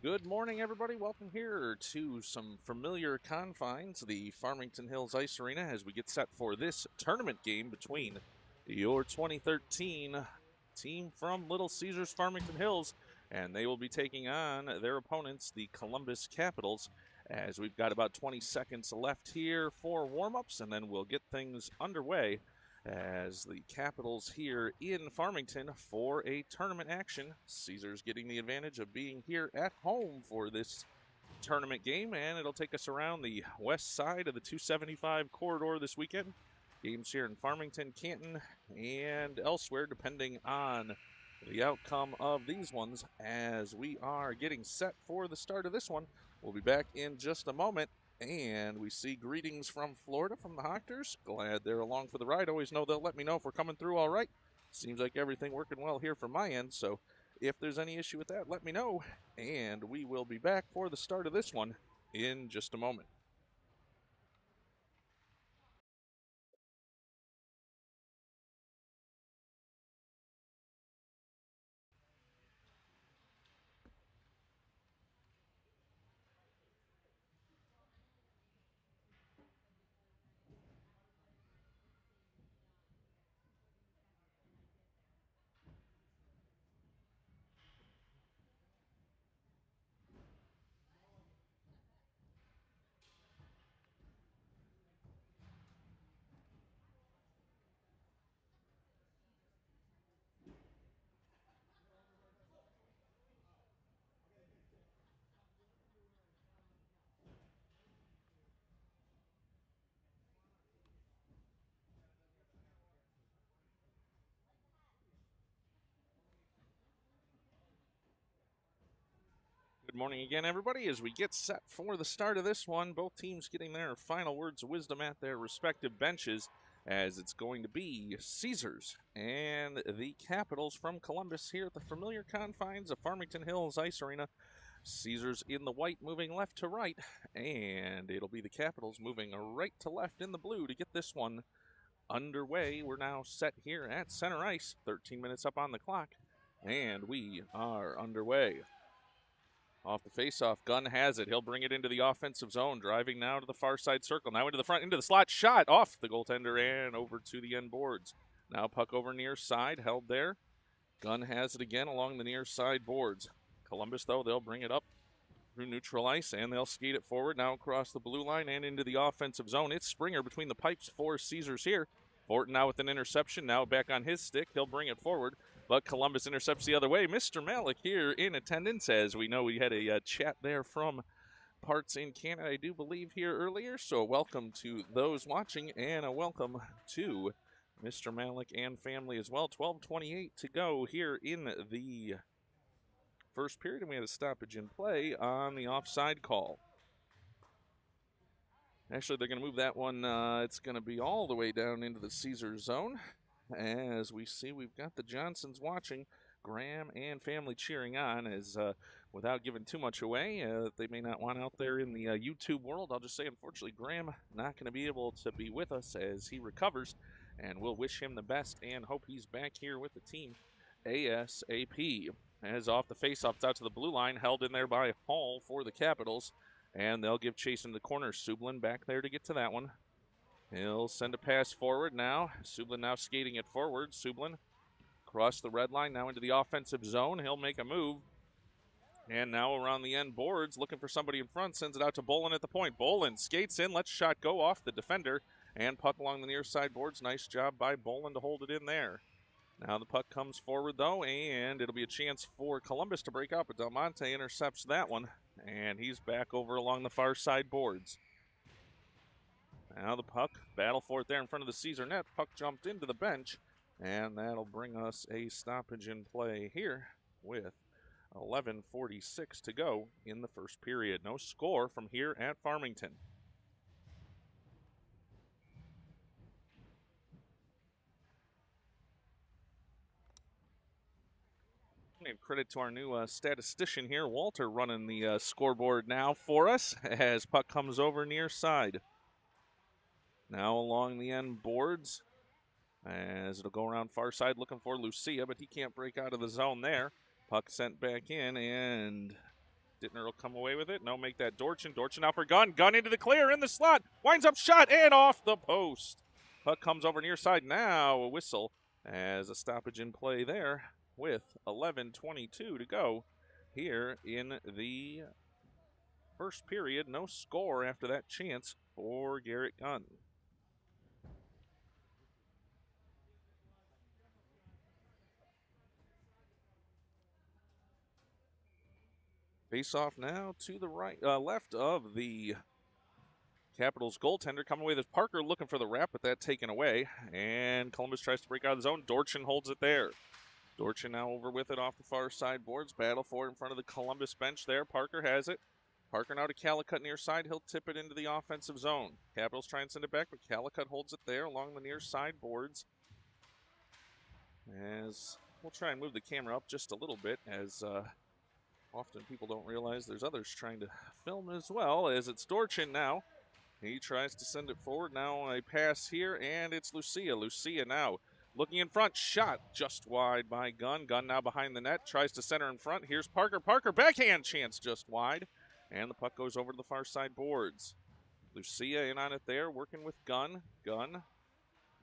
Good morning, everybody. Welcome here to some familiar confines, the Farmington Hills Ice Arena, as we get set for this tournament game between your 2013 team from Little Caesars Farmington Hills, and they will be taking on their opponents, the Columbus Capitals, as we've got about 20 seconds left here for warm-ups, and then we'll get things underway as the Capitals here in Farmington for a tournament action. Caesars getting the advantage of being here at home for this tournament game, and it'll take us around the west side of the 275 corridor this weekend. Games here in Farmington, Canton, and elsewhere, depending on the outcome of these ones as we are getting set for the start of this one. We'll be back in just a moment. And we see greetings from Florida from the Hoctors. Glad they're along for the ride. Always know they'll let me know if we're coming through all right. Seems like everything working well here from my end. So if there's any issue with that, let me know. And we will be back for the start of this one in just a moment. Good morning again, everybody. As we get set for the start of this one, both teams getting their final words of wisdom at their respective benches, as it's going to be Caesars and the Capitals from Columbus here at the familiar confines of Farmington Hills Ice Arena. Caesars in the white moving left to right, and it'll be the Capitals moving right to left in the blue to get this one underway. We're now set here at center ice, 13 minutes up on the clock, and we are underway. Off the faceoff, Gunn has it. He'll bring it into the offensive zone, driving now to the far side circle. Now into the front, into the slot, shot off the goaltender and over to the end boards. Now puck over near side, held there. Gunn has it again along the near side boards. Columbus, though, they'll bring it up through neutral ice, and they'll skate it forward now across the blue line and into the offensive zone. It's Springer between the pipes for Caesars here. Fortin now with an interception, now back on his stick. He'll bring it forward, but Columbus intercepts the other way. Mr. Malik here in attendance, as we know we had a chat there from parts in Canada, I do believe, here earlier. So welcome to those watching, and a welcome to Mr. Malik and family as well. 12:28 to go here in the first period, and we had a stoppage in play on the offside call. Actually, they're going to move that one. It's going to be all the way down into the Caesar zone. As we see, we've got the Johnsons watching, Graham and family cheering on, as without giving too much away, they may not want out there in the YouTube world. I'll just say, unfortunately, Graham not going to be able to be with us as he recovers, and we'll wish him the best and hope he's back here with the team ASAP. As off the faceoff, it's out to the blue line, held in there by Hall for the Capitals. And they'll give chase in the corner. Sublin back there to get to that one. He'll send a pass forward now. Sublin now skating it forward. Sublin across the red line, now into the offensive zone. He'll make a move. And now around the end boards, looking for somebody in front, sends it out to Bolin at the point. Bolin skates in, lets shot go off the defender, and puck along the near side boards. Nice job by Bolin to hold it in there. Now the puck comes forward, though, and it'll be a chance for Columbus to break out, but Del Monte intercepts that one, and he's back over along the far side boards. Now the puck, battle for it there in front of the Caesar net. Puck jumped into the bench, and that'll bring us a stoppage in play here with 11:46 to go in the first period. No score from here at Farmington. And credit to our new statistician here, Walter, running the scoreboard now for us as puck comes over near side. Now along the end boards as it'll go around far side looking for Lucia, but he can't break out of the zone there. Puck sent back in, and Dittner will come away with it. No, make that Dorchin. Dorchin out for Gunn. Gunn into the clear, in the slot. Winds up shot and off the post. Puck comes over near side. Now a whistle as a stoppage in play there with 11:22 to go here in the first period. No score after that chance for Garrett Gunn. Face off now to the right, left of the Capitals goaltender. Coming away with Parker looking for the wrap, but that taken away. And Columbus tries to break out of the zone. Dorchin holds it there. Dorchin now over with it off the far side boards. Battle for it in front of the Columbus bench there. Parker has it. Parker now to Calicut near side. He'll tip it into the offensive zone. Capitals try and send it back, but Calicut holds it there along the near side boards. As we'll try and move the camera up just a little bit, as often people don't realize there's others trying to film as well, as it's Dorchin now. He tries to send it forward. Now a pass here, and it's Lucia. Lucia now looking in front. Shot just wide by Gunn. Gunn now behind the net. Tries to center in front. Here's Parker. Parker backhand chance just wide. And the puck goes over to the far side boards. Lucia in on it there, working with Gunn. Gunn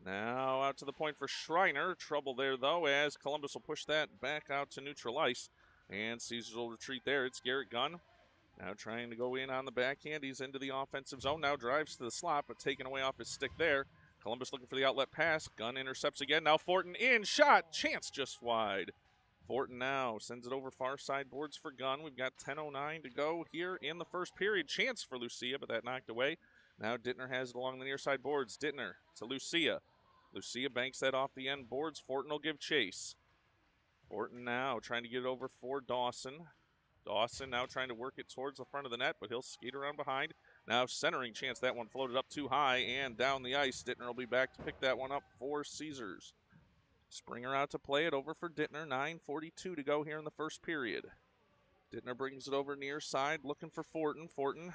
now out to the point for Schreiner. Trouble there, though, as Columbus will push that back out to neutral ice. And Caesars will retreat there. It's Garrett Gunn. Now trying to go in on the backhand. He's into the offensive zone. Now drives to the slot, but taken away off his stick there. Columbus looking for the outlet pass. Gunn intercepts again. Now Fortin in. Shot. Chance just wide. Fortin now sends it over far side boards for Gunn. We've got 10:09 to go here in the first period. Chance for Lucia, but that knocked away. Now Dittner has it along the near side boards. Dittner to Lucia. Lucia banks that off the end boards. Fortin will give chase. Fortin now trying to get it over for Dawson. Dawson now trying to work it towards the front of the net, but he'll skate around behind. Now centering chance. That one floated up too high and down the ice. Dittner will be back to pick that one up for Caesars. Springer out to play it over for Dittner. 9:42 to go here in the first period. Dittner brings it over near side, looking for Fortin. Fortin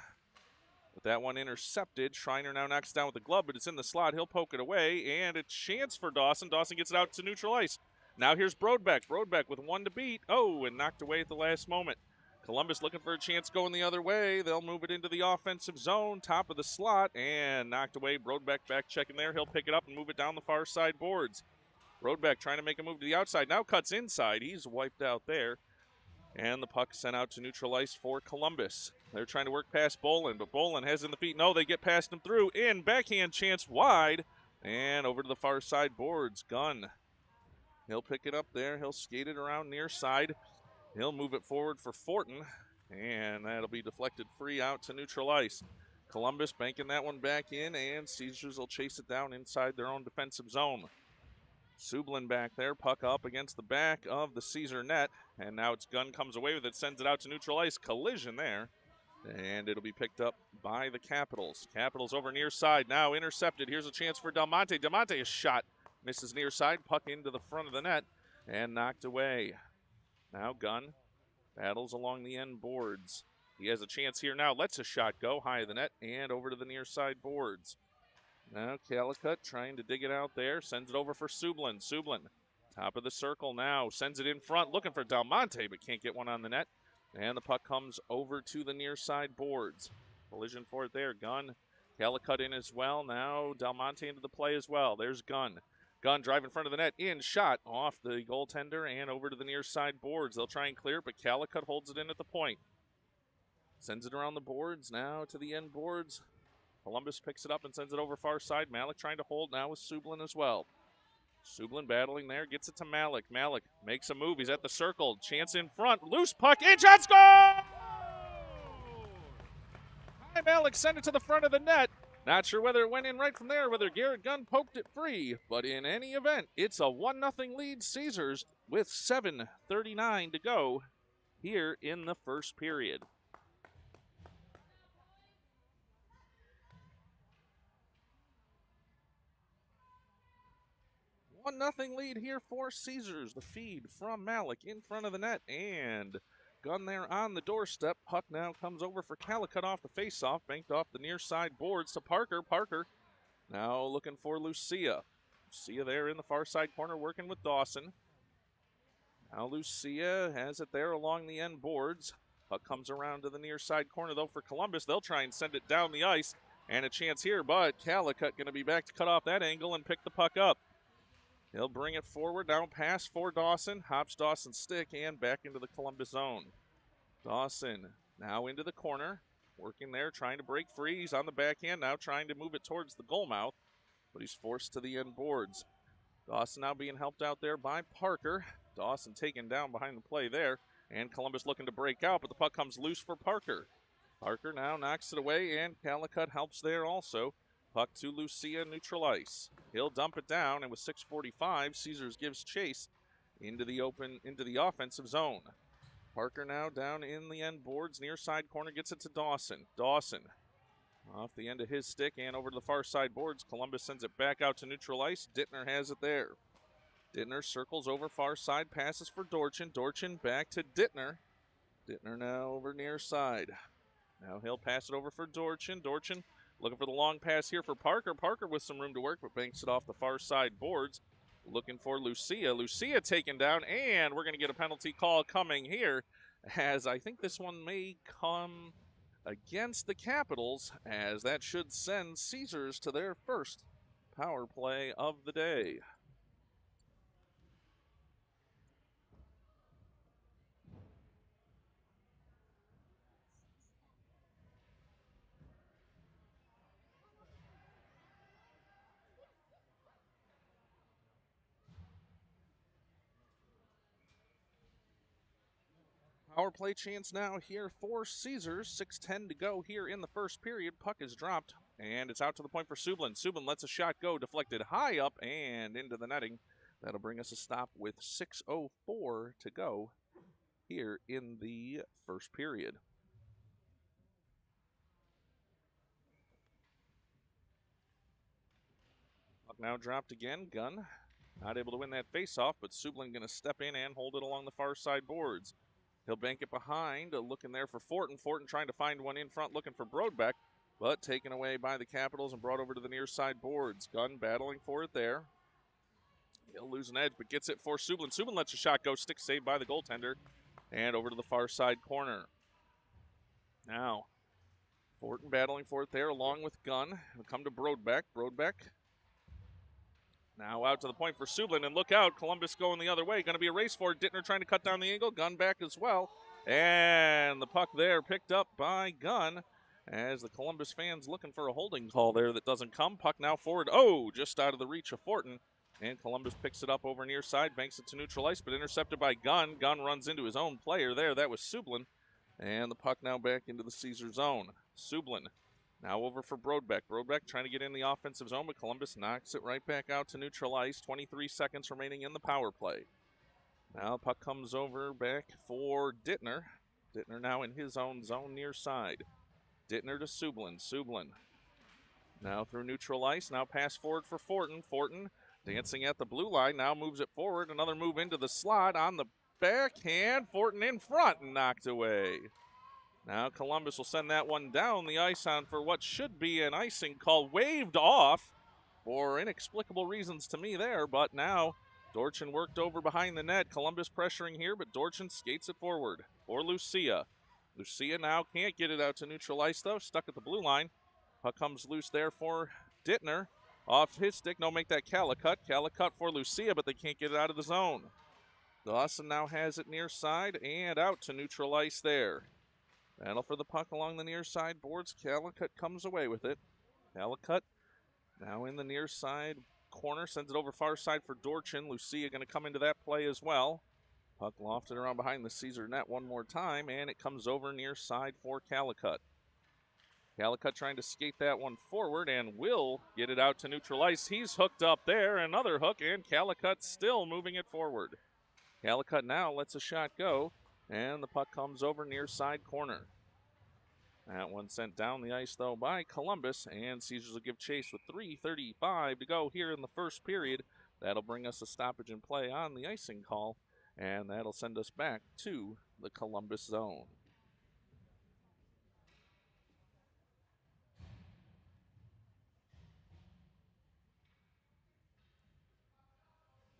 with that one intercepted. Schreiner now knocks down with the glove, but it's in the slot. He'll poke it away, and a chance for Dawson. Dawson gets it out to neutral ice. Now here's Brodbeck. Brodbeck with one to beat. Oh, and knocked away at the last moment. Columbus looking for a chance going the other way. They'll move it into the offensive zone, top of the slot, and knocked away. Brodbeck back checking there. He'll pick it up and move it down the far side boards. Brodbeck trying to make a move to the outside. Now cuts inside. He's wiped out there. And the puck sent out to neutral ice for Columbus. They're trying to work past Bolin, but Bolin has in the feet. No, they get past him through. In, backhand chance wide. And over to the far side boards. Gunn. He'll pick it up there. He'll skate it around near side. He'll move it forward for Fortin. And that'll be deflected free out to neutral ice. Columbus banking that one back in, and Caesars will chase it down inside their own defensive zone. Sublin back there, puck up against the back of the Caesar net, and now it's Gunn comes away with it, sends it out to neutral ice. Collision there, and it'll be picked up by the Capitals. Capitals over near side, now intercepted. Here's a chance for Del Monte. Del Monte is shot, misses near side, puck into the front of the net, and knocked away. Now Gunn battles along the end boards. He has a chance here now, lets a shot go high of the net, and over to the near side boards. Now Calicut trying to dig it out there, sends it over for Sublin. Sublin, top of the circle now, sends it in front, looking for Del Monte, but can't get one on the net. And the puck comes over to the near side boards. Collision for it there. Gunn, Calicut in as well. Now Del Monte into the play as well. There's Gunn. Gunn drive in front of the net, in, shot off the goaltender and over to the near side boards. They'll try and clear it, but Calicut holds it in at the point. Sends it around the boards, now to the end boards. Columbus picks it up and sends it over far side. Malik trying to hold now with Sublin as well. Sublin battling there, gets it to Malik. Malik makes a move, he's at the circle. Chance in front, loose puck, in, shot, score! Hi, Malik sent it to the front of the net. Not sure whether it went in right from there, whether Garrett Gunn poked it free. But in any event, it's a 1-0 lead Caesars with 7:39 to go here in the first period. 1-0 lead here for Caesars. The feed from Malik in front of the net, and Gunn there on the doorstep. Puck now comes over for Calicut off the faceoff, banked off the near side boards to Parker. Parker now looking for Lucia. Lucia there in the far side corner working with Dawson. Now Lucia has it there along the end boards. Puck comes around to the near side corner, though, for Columbus. They'll try and send it down the ice, and a chance here, but Calicut going to be back to cut off that angle and pick the puck up. He'll bring it forward, down pass for Dawson. Hops Dawson's stick and back into the Columbus zone. Dawson now into the corner, working there, trying to break free. He's on the backhand now, trying to move it towards the goal mouth, but he's forced to the end boards. Dawson now being helped out there by Parker. Dawson taken down behind the play there, and Columbus looking to break out, but the puck comes loose for Parker. Parker now knocks it away, and Calicut helps there also. Puck to Lucia, neutral ice. He'll dump it down, and with 6:45, Caesars gives chase into the offensive zone. Parker now down in the end boards, near side corner, gets it to Dawson. Dawson off the end of his stick and over to the far side boards. Columbus sends it back out to neutral ice. Dittner has it there. Dittner circles over far side, passes for Dorchin. Dorchin back to Dittner. Dittner now over near side. Now he'll pass it over for Dorchin. Dorchin looking for the long pass here for Parker. Parker with some room to work, but banks it off the far side boards. Looking for Lucia. Lucia taken down, and we're going to get a penalty call coming here, as I think this one may come against the Capitals, as that should send Caesars to their first power play of the day. Power play chance now here for Caesars. 6:10 to go here in the first period. Puck is dropped, and it's out to the point for Sublin. Sublin lets a shot go, deflected high up and into the netting. That'll bring us a stop with 6:04 to go here in the first period. Puck now dropped again. Gunn not able to win that faceoff, but Sublin going to step in and hold it along the far side boards. He'll bank it behind, looking there for Fortin. Fortin trying to find one in front, looking for Brodbeck, but taken away by the Capitals and brought over to the near side boards. Gunn battling for it there. He'll lose an edge, but gets it for Sublin. Sublin lets a shot go, stick saved by the goaltender, and over to the far side corner. Now, Fortin battling for it there along with Gunn. He'll come to Brodbeck. Brodbeck now out to the point for Sublin, and look out, Columbus going the other way. Going to be a race for it. Dittner trying to cut down the angle. Gunn back as well. And the puck there picked up by Gunn, as the Columbus fans looking for a holding call there that doesn't come. Puck now forward. Oh, just out of the reach of Fortin. And Columbus picks it up over near side, banks it to neutral ice, but intercepted by Gunn. Gunn runs into his own player there. That was Sublin. And the puck now back into the Caesar zone. Sublin now over for Brodbeck. Brodbeck trying to get in the offensive zone, but Columbus knocks it right back out to neutral ice. 23 seconds remaining in the power play. Now puck comes over back for Dittner. Dittner now in his own zone near side. Dittner to Sublin. Sublin now through neutral ice. Now pass forward for Fortin. Fortin dancing at the blue line. Now moves it forward. Another move into the slot on the backhand. Fortin in front and knocked away. Now Columbus will send that one down the ice on for what should be an icing call. Waved off for inexplicable reasons to me there, but now Dorchin worked over behind the net. Columbus pressuring here, but Dorchin skates it forward for Lucia. Lucia now can't get it out to neutral ice, though. Stuck at the blue line. Puck comes loose there for Dittner. Off his stick. No, make that Calicut. Calicut for Lucia, but they can't get it out of the zone. Dawson now has it near side and out to neutral ice there. Battle for the puck along the near side boards. Calicut comes away with it. Calicut now in the near side corner. Sends it over far side for Dorchin. Lucia going to come into that play as well. Puck lofted around behind the Caesar net one more time, and it comes over near side for Calicut. Calicut trying to skate that one forward and will get it out to neutral ice. He's hooked up there. Another hook, and Calicut still moving it forward. Calicut now lets a shot go, and the puck comes over near side corner. That one sent down the ice, though, by Columbus, and Caesars will give chase with 3:35 to go here in the first period. That'll bring us a stoppage in play on the icing call, and that'll send us back to the Columbus zone.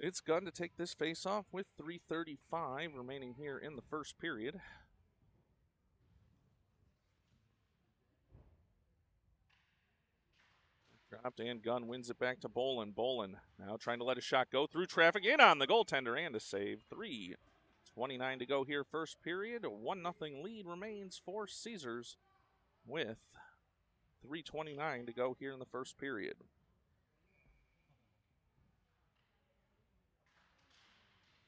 It's Gunn to take this face-off with 3:35 remaining here in the first period. Dropped and gun wins it back to Bolin. Bolin now trying to let a shot go through traffic. In on the goaltender and a save. 3:29 to go here, first period. A 1-0 lead remains for Caesars with 3:29 to go here in the first period.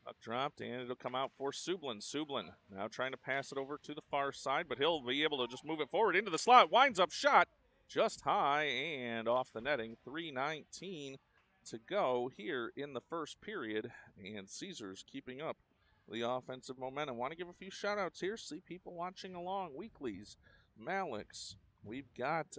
Puck dropped, and it'll come out for Sublin. Sublin now trying to pass it over to the far side, but he'll be able to just move it forward into the slot. Winds up shot just high and off the netting. 3:19 to go here in the first period, and Caesars keeping up the offensive momentum. Want to give a few shout-outs here. See people watching along. Weeklies, Malix. We've got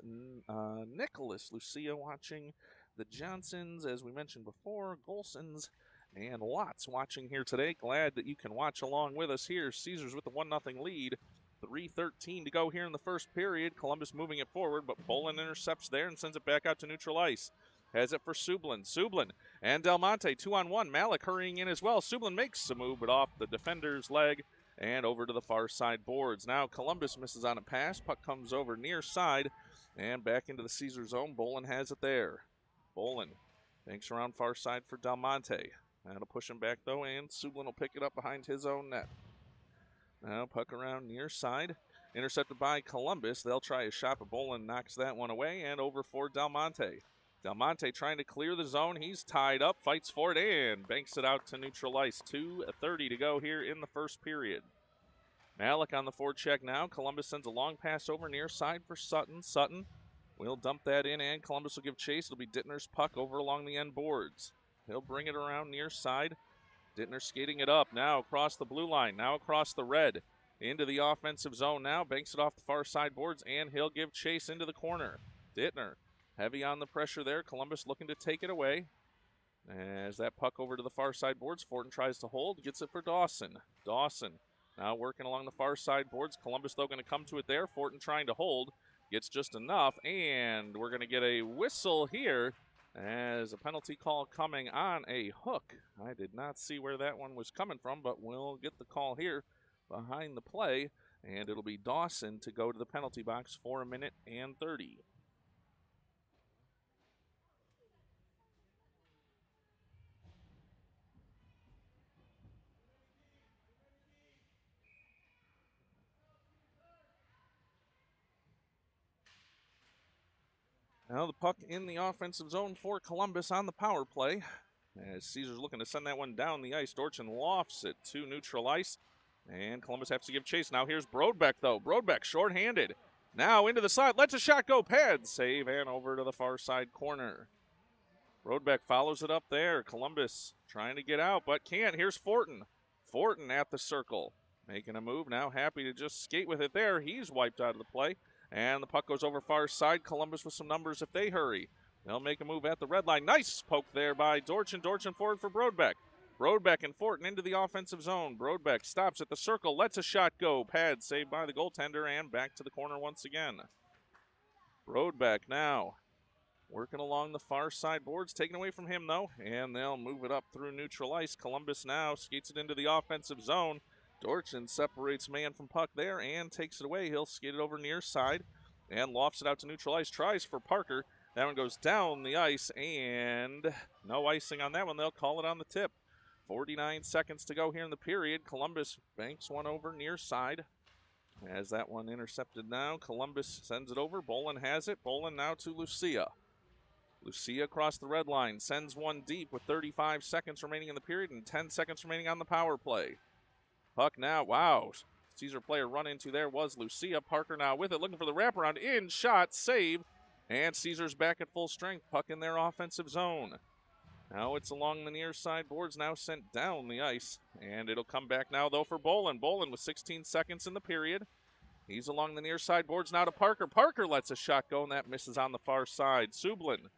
Nicholas, Lucia watching. The Johnsons, as we mentioned before, Golsons, and lots watching here today. Glad that you can watch along with us here. Caesars with the 1-0 lead. 3:13 to go here in the first period. Columbus moving it forward, but Bolin intercepts there and sends it back out to neutral ice. Has it for Sublin. Sublin and Del Monte 2-on-1. Malik hurrying in as well. Sublin makes a move, but off the defender's leg and over to the far side boards. Now Columbus misses on a pass. Puck comes over near side and back into the Caesar zone. Bolin has it there. Bolin banks around far side for Del Monte. That'll push him back though, and Sublin will pick it up behind his own net. Now puck around near side. Intercepted by Columbus. They'll try a shot, but Bolin knocks that one away and over for Del Monte. Del Monte trying to clear the zone. He's tied up, fights for it, and banks it out to neutral ice. 2:30 to go here in the first period. Malik on the forecheck now. Columbus sends a long pass over near side for Sutton. Sutton will dump that in, and Columbus will give chase. It'll be Dittner's puck over along the end boards. He'll bring it around near side. Dittner skating it up now across the blue line, now across the red. Into the offensive zone now, banks it off the far side boards, and he'll give chase into the corner. Dittner heavy on the pressure there. Columbus looking to take it away. As that puck over to the far side boards, Fortin tries to hold, gets it for Dawson. Dawson now working along the far side boards. Columbus, though, going to come to it there. Fortin trying to hold, gets just enough, and we're going to get a whistle here as a penalty call coming on a hook. I did not see where that one was coming from, but we'll get the call here behind the play, and it'll be Dawson to go to the penalty box for 1:30. Now the puck in the offensive zone for Columbus on the power play. As Caesar's looking to send that one down the ice, Dorchin lofts it to neutral ice, and Columbus has to give chase. Now here's Brodbeck, though. Brodbeck shorthanded. Now into the side, lets a shot go, pad save, and over to the far side corner. Brodbeck follows it up there. Columbus trying to get out, but can't. Here's Fortin. Fortin at the circle, making a move now, happy to just skate with it there. He's wiped out of the play, and the puck goes over far side. Columbus with some numbers if they hurry. They'll make a move at the red line. Nice poke there by Dorchin. Dorchin forward for Brodbeck. Brodbeck and Fortin into the offensive zone. Brodbeck stops at the circle, lets a shot go. Pad saved by the goaltender, and back to the corner once again. Brodbeck now working along the far side boards, taken away from him though, and they'll move it up through neutral ice. Columbus now skates it into the offensive zone. Dorchin separates man from puck there and takes it away. He'll skate it over near side and lofts it out to neutral ice. Tries for Parker. That one goes down the ice, and no icing on that one. They'll call it on the tip. 49 seconds to go here in the period. Columbus banks one over near side. As that one intercepted now, Columbus sends it over. Bolin has it. Bolin now to Lucia. Lucia across the red line, sends one deep with 35 seconds remaining in the period and 10 seconds remaining on the power play. Puck now, wow. Caesar player run into there was Lucia. Parker now with it, looking for the wraparound. In, shot, save. And Caesar's back at full strength. Puck in their offensive zone. Now it's along the near side boards, now sent down the ice. And it'll come back now, though, for Bolin. Bolin with 16 seconds in the period. He's along the near side boards now to Parker. Parker lets a shot go, and that misses on the far side. Sublin,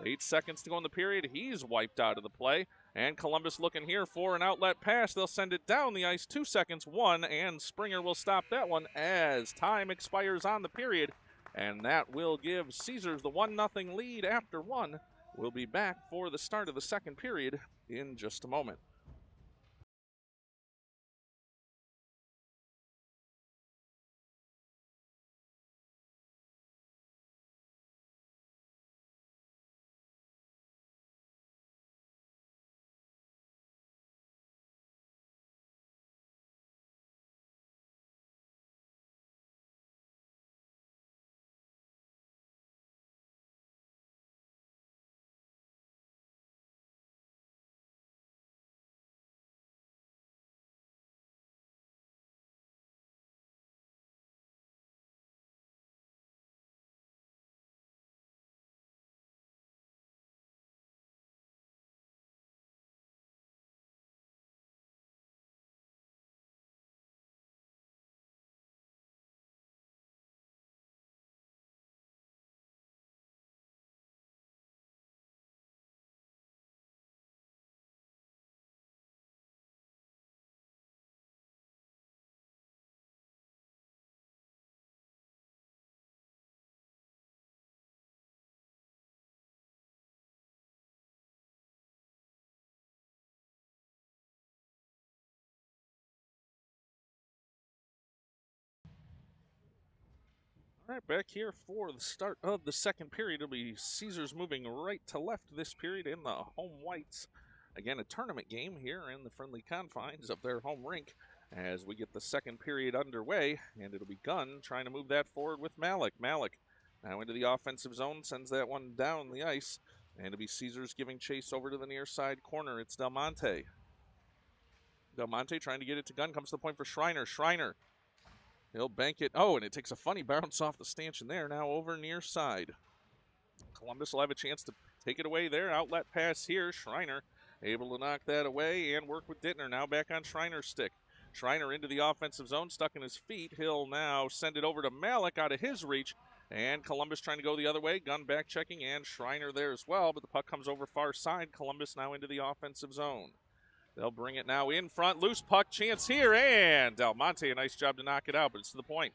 8 seconds to go in the period. He's wiped out of the play. And Columbus looking here for an outlet pass. They'll send it down the ice. 2 seconds, one, and Springer will stop that one as time expires on the period. And that will give Caesars the 1-0 lead after one. We'll be back for the start of the second period in just a moment. All right, back here for the start of the second period. It'll be Caesars moving right to left this period in the home whites. Again, a tournament game here in the friendly confines of their home rink as we get the second period underway, and it'll be Gunn trying to move that forward with Malik. Malik now into the offensive zone, sends that one down the ice, and it'll be Caesars giving chase over to the near side corner. It's Del Monte. Del Monte trying to get it to Gunn, comes to the point for Schreiner. Schreiner, he'll bank it. Oh, and it takes a funny bounce off the stanchion there. Now over near side. Columbus will have a chance to take it away there. Outlet pass here. Schreiner able to knock that away and work with Dittner. Now back on Schreiner's stick. Schreiner into the offensive zone, stuck in his feet. He'll now send it over to Malik out of his reach. And Columbus trying to go the other way. Gunn back checking and Schreiner there as well. But the puck comes over far side. Columbus now into the offensive zone. They'll bring it now in front. Loose puck chance here. And Del Monte, a nice job to knock it out, but it's to the point.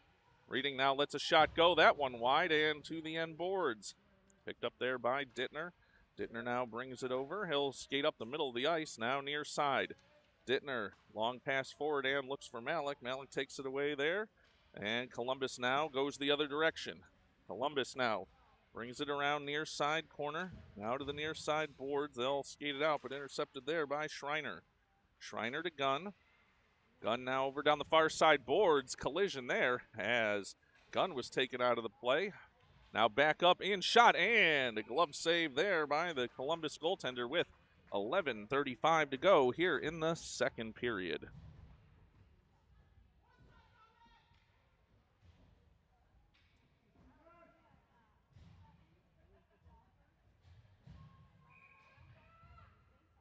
Reading now lets a shot go. That one wide and to the end boards. Picked up there by Dittner. Dittner now brings it over. He'll skate up the middle of the ice, now near side. Dittner, long pass forward and looks for Malik. Malik takes it away there. And Columbus now goes the other direction. Columbus now brings it around near side corner. Now to the near side boards. They'll skate it out, but intercepted there by Schreiner. Schreiner to Gunn. Gunn now over down the far side boards. Collision there as Gunn was taken out of the play. Now back up in shot and a glove save there by the Columbus goaltender with 11:35 to go here in the second period.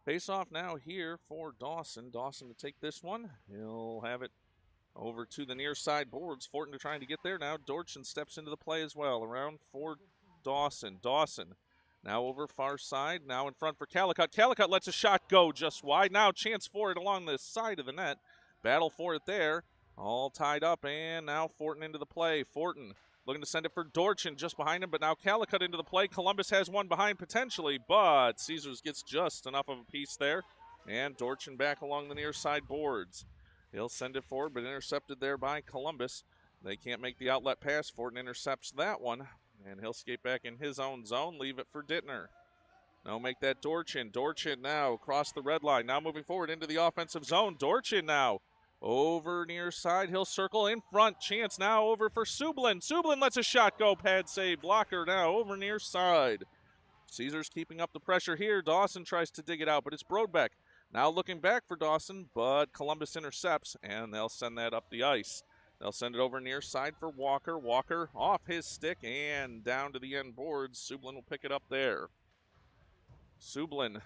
Face off now here for Dawson. Dawson to take this one. He'll have it over to the near side boards. Fortin trying to get there. Now Dorchin steps into the play as well. Around for Dawson. Dawson now over far side. Now in front for Calicut. Calicut lets a shot go just wide. Now chance for it along the side of the net. Battle for it there. All tied up. And now Fortin into the play. Fortin looking to send it for Dorchin just behind him. But now Calicut into the play. Columbus has one behind potentially. But Caesars gets just enough of a piece there. And Dorchin back along the near side boards. He'll send it forward, but intercepted there by Columbus. They can't make the outlet pass. Fortin intercepts that one, and he'll skate back in his own zone, leave it for Dittner. Now make that Dorchin. Dorchin now across the red line. Now moving forward into the offensive zone. Dorchin now over near side. He'll circle in front. Chance now over for Sublin. Sublin lets a shot go. Pad save. Blocker now over near side. Caesars keeping up the pressure here. Dawson tries to dig it out, but it's Brodbeck. Now looking back for Dawson, but Columbus intercepts, and they'll send that up the ice. They'll send it over near side for Walker. Walker off his stick and down to the end boards. Sublin will pick it up there. Sublin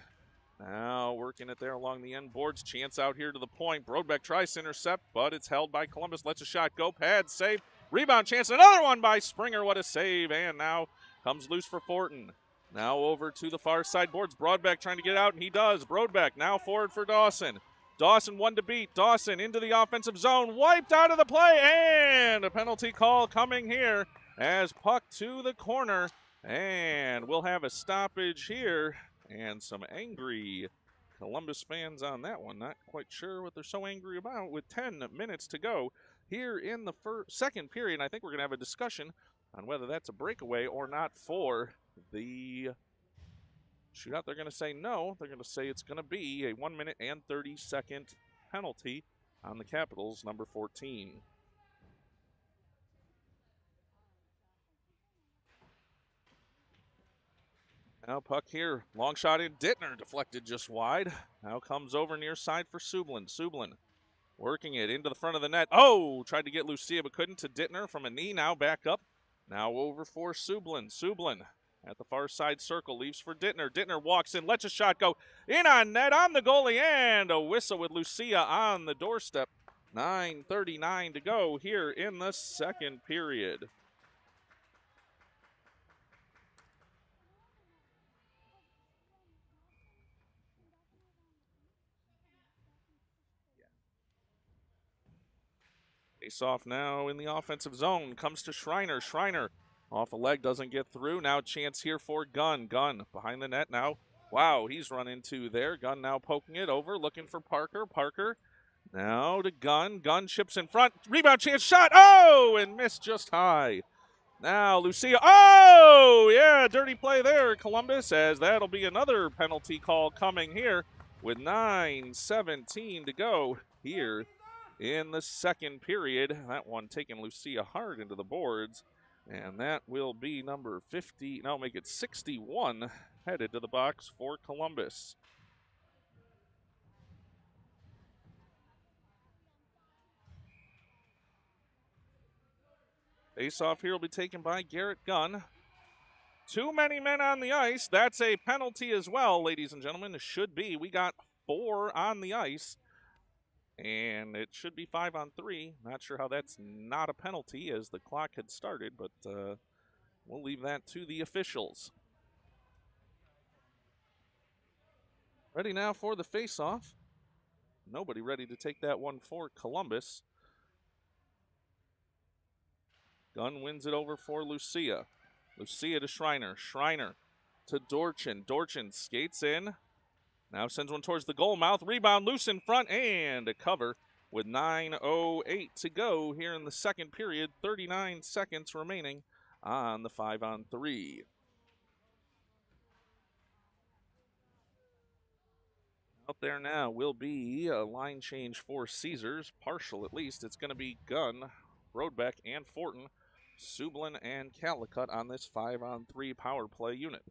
now working it there along the end boards. Chance out here to the point. Brodbeck tries to intercept, but it's held by Columbus. Lets a shot go. Pad save. Rebound chance. Another one by Springer. What a save. And now comes loose for Fortin. Now over to the far side boards. Brodbeck trying to get out, and he does. Brodbeck now forward for Dawson. Dawson one to beat. Dawson into the offensive zone. Wiped out of the play, and a penalty call coming here as puck to the corner. And we'll have a stoppage here and some angry Columbus fans on that one. Not quite sure what they're so angry about with 10 minutes to go here in the second period. I think we're going to have a discussion on whether that's a breakaway or not for the shootout. They're going to say no. They're going to say it's going to be a 1 minute and 30-second penalty on the Capitals, number 14. Now puck here, long shot in. Dittner deflected just wide. Now comes over near side for Sublin. Sublin working it into the front of the net. Oh, tried to get Lucia but couldn't to Dittner from a knee. Now back up. Now over for Sublin. Sublin at the far side circle, leaves for Dittner. Dittner walks in, lets a shot go in on net, on the goalie, and a whistle with Lucia on the doorstep. 9:39 to go here in the second period. Face off now in the offensive zone, comes to Schreiner. Schreiner off a leg, doesn't get through. Now chance here for Gunn. Gunn behind the net now. Wow, he's run into there. Gunn now poking it over, looking for Parker. Parker now to Gunn. Gunn chips in front. Rebound chance, shot. Oh, and missed just high. Now Lucia, oh yeah, dirty play there, Columbus, as that'll be another penalty call coming here with 9:17 to go here in the second period. That one taking Lucia hard into the boards, and that will be number 50, no, make it 61 headed to the box for Columbus. Face-off here will be taken by Garrett Gunn. Too many men on the ice. That's a penalty as well, ladies and gentlemen. It should be. We got 4 on the ice, and it should be 5 on 3. Not sure how that's not a penalty as the clock had started, but we'll leave that to the officials. Ready now for the face-off. Nobody ready to take that one for Columbus. Gunn wins it over for Lucia. Lucia to Schreiner. Schreiner to Dorchin. Dorchin skates in. Now sends one towards the goal mouth. Rebound loose in front and a cover with 9:08 to go here in the second period. 39 seconds remaining on the 5-on-3. Out there now will be a line change for Caesars, partial at least. It's going to be Gunn, Brodbeck, and Fortin, Sublin, and Calicut on this 5-on-3 power play unit.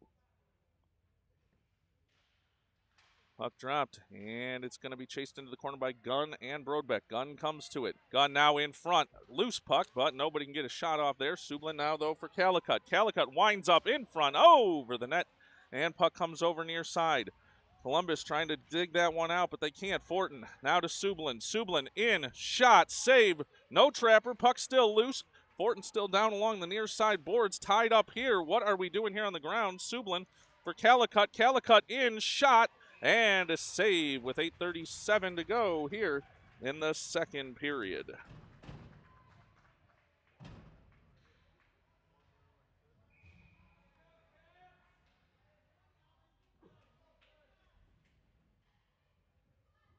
Puck dropped, and it's going to be chased into the corner by Gunn and Brodbeck. Gunn comes to it. Gunn now in front. Loose puck, but nobody can get a shot off there. Sublin now, though, for Calicut. Calicut winds up in front, over the net, and puck comes over near side. Columbus trying to dig that one out, but they can't. Fortin now to Sublin. Sublin in, shot, save. No trapper, puck still loose. Fortin still down along the near side boards, tied up here. What are we doing here on the ground? Sublin for Calicut. Calicut in, shot, and a save with 8:37 to go here in the second period.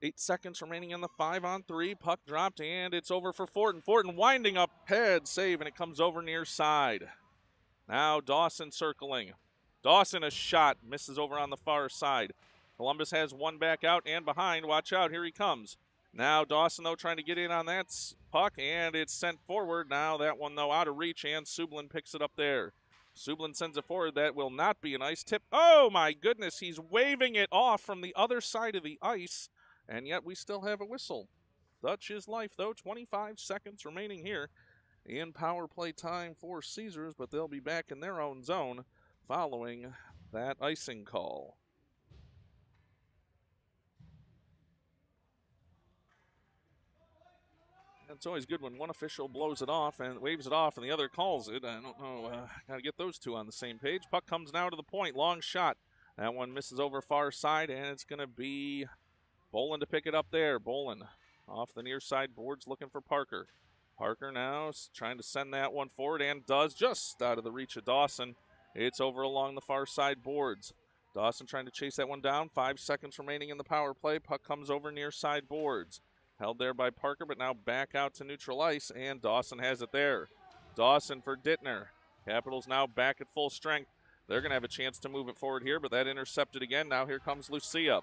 Eight seconds remaining in the 5-on-3. Puck dropped, and it's over for Fortin. Fortin winding up, head save, and it comes over near side. Now Dawson circling. Dawson a shot, misses over on the far side. Columbus has one back out and behind. Watch out, here he comes. Now Dawson, though, trying to get in on that puck, and it's sent forward. Now that one, though, out of reach, and Sublin picks it up there. Sublin sends it forward. That will not be an ice tip. Oh, my goodness, he's waving it off from the other side of the ice. And yet we still have a whistle. Such is life, though. 25 seconds remaining here in power play time for Caesars, but they'll be back in their own zone following that icing call. It's always good when one official blows it off and waves it off and the other calls it. I don't know. Got to get those two on the same page. Puck comes now to the point. Long shot. That one misses over far side, and it's going to be Bolin to pick it up there. Bolin off the near side boards looking for Parker. Parker now trying to send that one forward and does, just out of the reach of Dawson. It's over along the far side boards. Dawson trying to chase that one down. 5 seconds remaining in the power play. Puck comes over near side boards. Held there by Parker, but now back out to neutral ice, and Dawson has it there. Dawson for Dittner. Capitals now back at full strength. They're going to have a chance to move it forward here, but that intercepted again. Now here comes Lucia.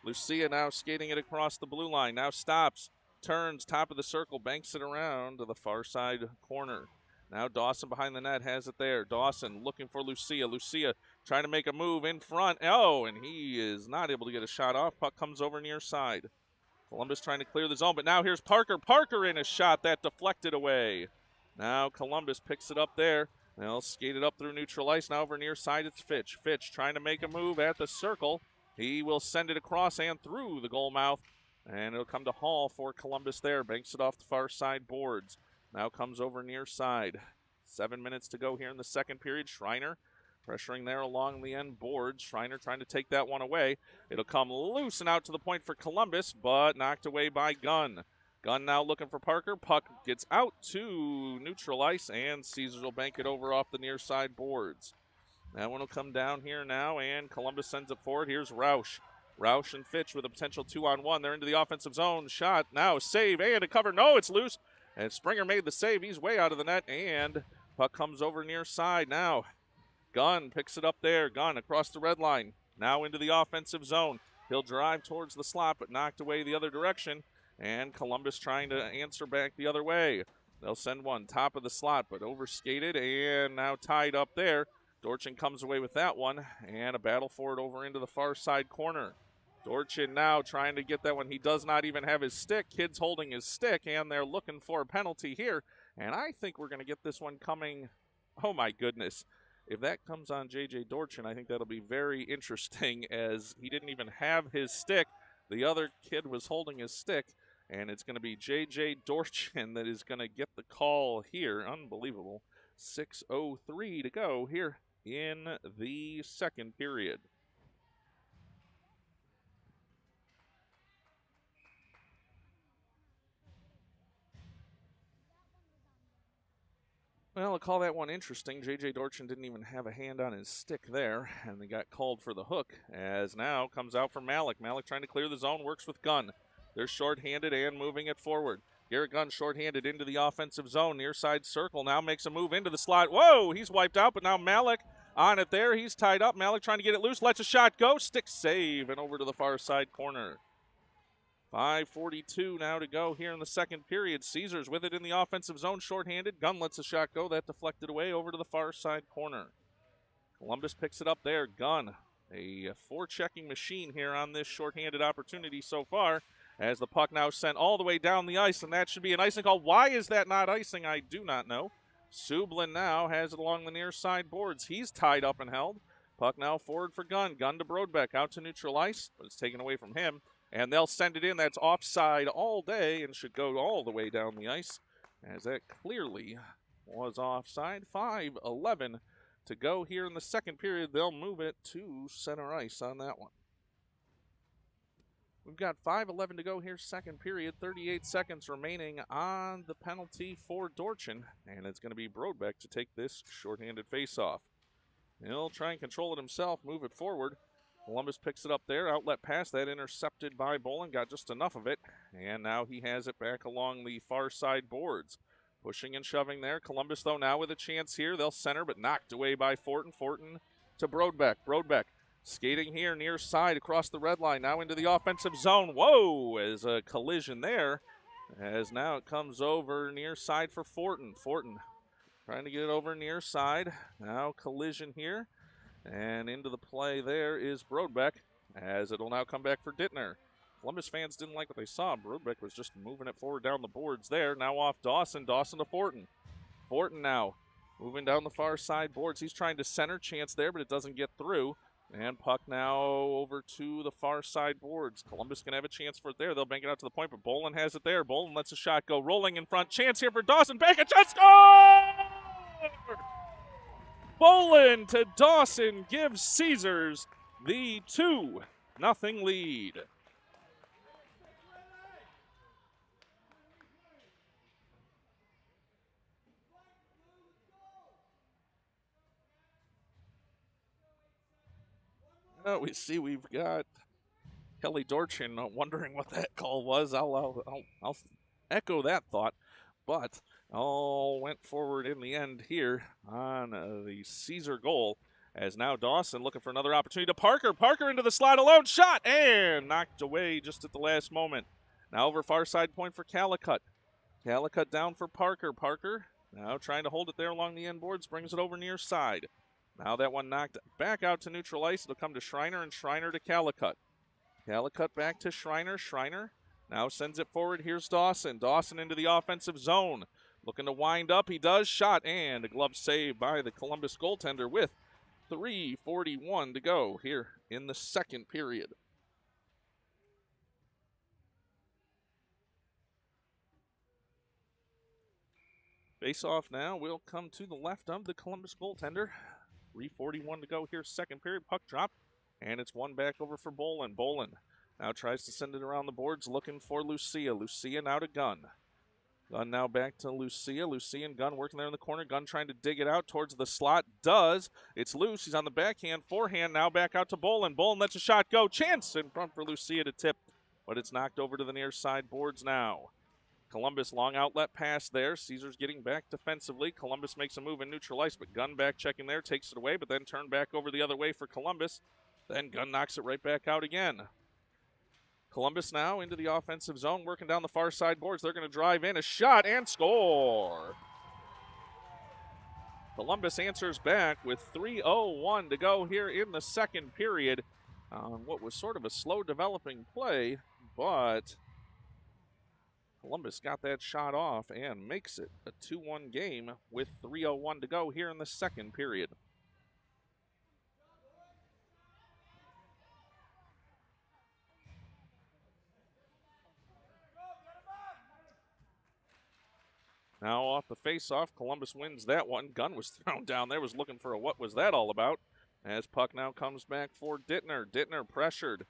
Lucia now skating it across the blue line. Now stops, turns, top of the circle, banks it around to the far side corner. Now Dawson behind the net has it there. Dawson looking for Lucia. Lucia trying to make a move in front. Oh, and he is not able to get a shot off. Puck comes over near side. Columbus trying to clear the zone, but now here's Parker. Parker in a shot that deflected away. Now Columbus picks it up there. They'll skate it up through neutral ice. Now over near side, it's Fitch. Fitch trying to make a move at the circle. He will send it across and through the goal mouth, and it'll come to Hall for Columbus there. Banks it off the far side boards. Now comes over near side. 7 minutes to go here in the second period. Schreiner pressuring there along the end boards. Schreiner trying to take that one away. It'll come loose and out to the point for Columbus, but knocked away by Gunn. Gunn now looking for Parker. Puck gets out to neutral ice, and Caesars will bank it over off the near side boards. That one will come down here now, and Columbus sends it forward. Here's Roush. Roush and Fitch with a potential 2-on-1. They're into the offensive zone. Shot now, save, and a cover. No, it's loose. And Springer made the save. He's way out of the net, and Puck comes over near side now. Gunn picks it up there. Gunn across the red line. Now into the offensive zone. He'll drive towards the slot, but knocked away the other direction. And Columbus trying to answer back the other way. They'll send one top of the slot, but overskated and now tied up there. Dorchin comes away with that one, and a battle for it over into the far side corner. Dorchin now trying to get that one. He does not even have his stick. Kid's holding his stick, and they're looking for a penalty here. And I think we're going to get this one coming. Oh, my goodness. If that comes on J.J. Dorchin, I think that'll be very interesting, as he didn't even have his stick. The other kid was holding his stick, and it's going to be J.J. Dorchin that is going to get the call here. Unbelievable. 6:03 to go here in the second period. Well, I'll call that one interesting. J.J. Dorchin didn't even have a hand on his stick there, and they got called for the hook, as now comes out for Malik. Malik trying to clear the zone, works with Gunn. They're shorthanded and moving it forward. Garrett Gunn shorthanded into the offensive zone, near side circle, now makes a move into the slot. Whoa, he's wiped out, but now Malik on it there. He's tied up. Malik trying to get it loose, lets a shot go, stick save, and over to the far side corner. 5:42 now to go here in the second period. Caesars with it in the offensive zone, shorthanded. Gunn lets a shot go. That deflected away over to the far side corner. Columbus picks it up there. Gunn, a forechecking machine here on this shorthanded opportunity so far, as the puck now sent all the way down the ice, and that should be an icing call. Why is that not icing? I do not know. Sublin now has it along the near side boards. He's tied up and held. Puck now forward for Gunn. Gunn to Brodbeck, out to neutral ice, but it's taken away from him. And they'll send it in. That's offside all day and should go all the way down the ice, as that clearly was offside. 5:11 to go here in the second period. They'll move it to center ice on that one. We've got 5:11 to go here, second period. 38 seconds remaining on the penalty for Dorchin, and it's going to be Brodbeck to take this shorthanded faceoff. He'll try and control it himself, move it forward. Columbus picks it up there, outlet pass, that intercepted by Bolin, got just enough of it, and now he has it back along the far side boards. Pushing and shoving there. Columbus, though, now with a chance here. They'll center, but knocked away by Fortin. Fortin to Brodbeck. Brodbeck skating here near side across the red line, now into the offensive zone. Whoa, as a collision there, as now it comes over near side for Fortin. Fortin trying to get it over near side. Now collision here. And into the play there is Brodbeck, as it'll now come back for Dittner. Columbus fans didn't like what they saw. Brodbeck was just moving it forward down the boards there. Now off Dawson. Dawson to Fortin. Fortin now moving down the far side boards. He's trying to center, chance there, but it doesn't get through. And puck now over to the far side boards. Columbus can have a chance for it there. They'll bank it out to the point, but Bolin has it there. Bolin lets a shot go. Rolling in front. Chance here for Dawson. Back at shot. Score! Bolin to Dawson gives Caesars the 2-0 lead. Now we see we've got Kelly Dorchin wondering what that call was. I'll echo that thought, but all went forward in the end here on the Caesar goal, as now Dawson looking for another opportunity to Parker. Parker into the slot alone, shot, and knocked away just at the last moment. Now over far side point for Calicut. Calicut down for Parker. Parker now trying to hold it there along the end boards, brings it over near side. Now that one knocked back out to neutral ice. It'll come to Schreiner, and Schreiner to Calicut. Calicut back to Schreiner. Schreiner now sends it forward. Here's Dawson. Dawson into the offensive zone. Looking to wind up. He does. Shot and a glove save by the Columbus goaltender with 3:41 to go here in the second period. Face-off now will come to the left of the Columbus goaltender. 3:41 to go here, second period. Puck drop, and it's one back over for Bolin. Bolin now tries to send it around the boards, looking for Lucia. Lucia now to Gunn. Gunn now back to Lucia. Lucia and Gunn working there in the corner. Gunn trying to dig it out towards the slot. Does. It's loose. He's on the backhand. Forehand now back out to Bolin. Bolin lets a shot go. Chance in front for Lucia to tip, but it's knocked over to the near side boards now. Columbus long outlet pass there. Caesars getting back defensively. Columbus makes a move in neutral ice, but Gunn back checking there, takes it away, but then turned back over the other way for Columbus. Then Gunn knocks it right back out again. Columbus now into the offensive zone, working down the far side boards. They're going to drive in a shot and score. Columbus answers back with 3:01 to go here in the second period on what was sort of a slow developing play, but Columbus got that shot off and makes it a 2-1 game with 3:01 to go here in the second period. Now off the face-off, Columbus wins that one. Gunn was thrown down there, was looking for a what was that all about. As puck now comes back for Dittner. Dittner pressured.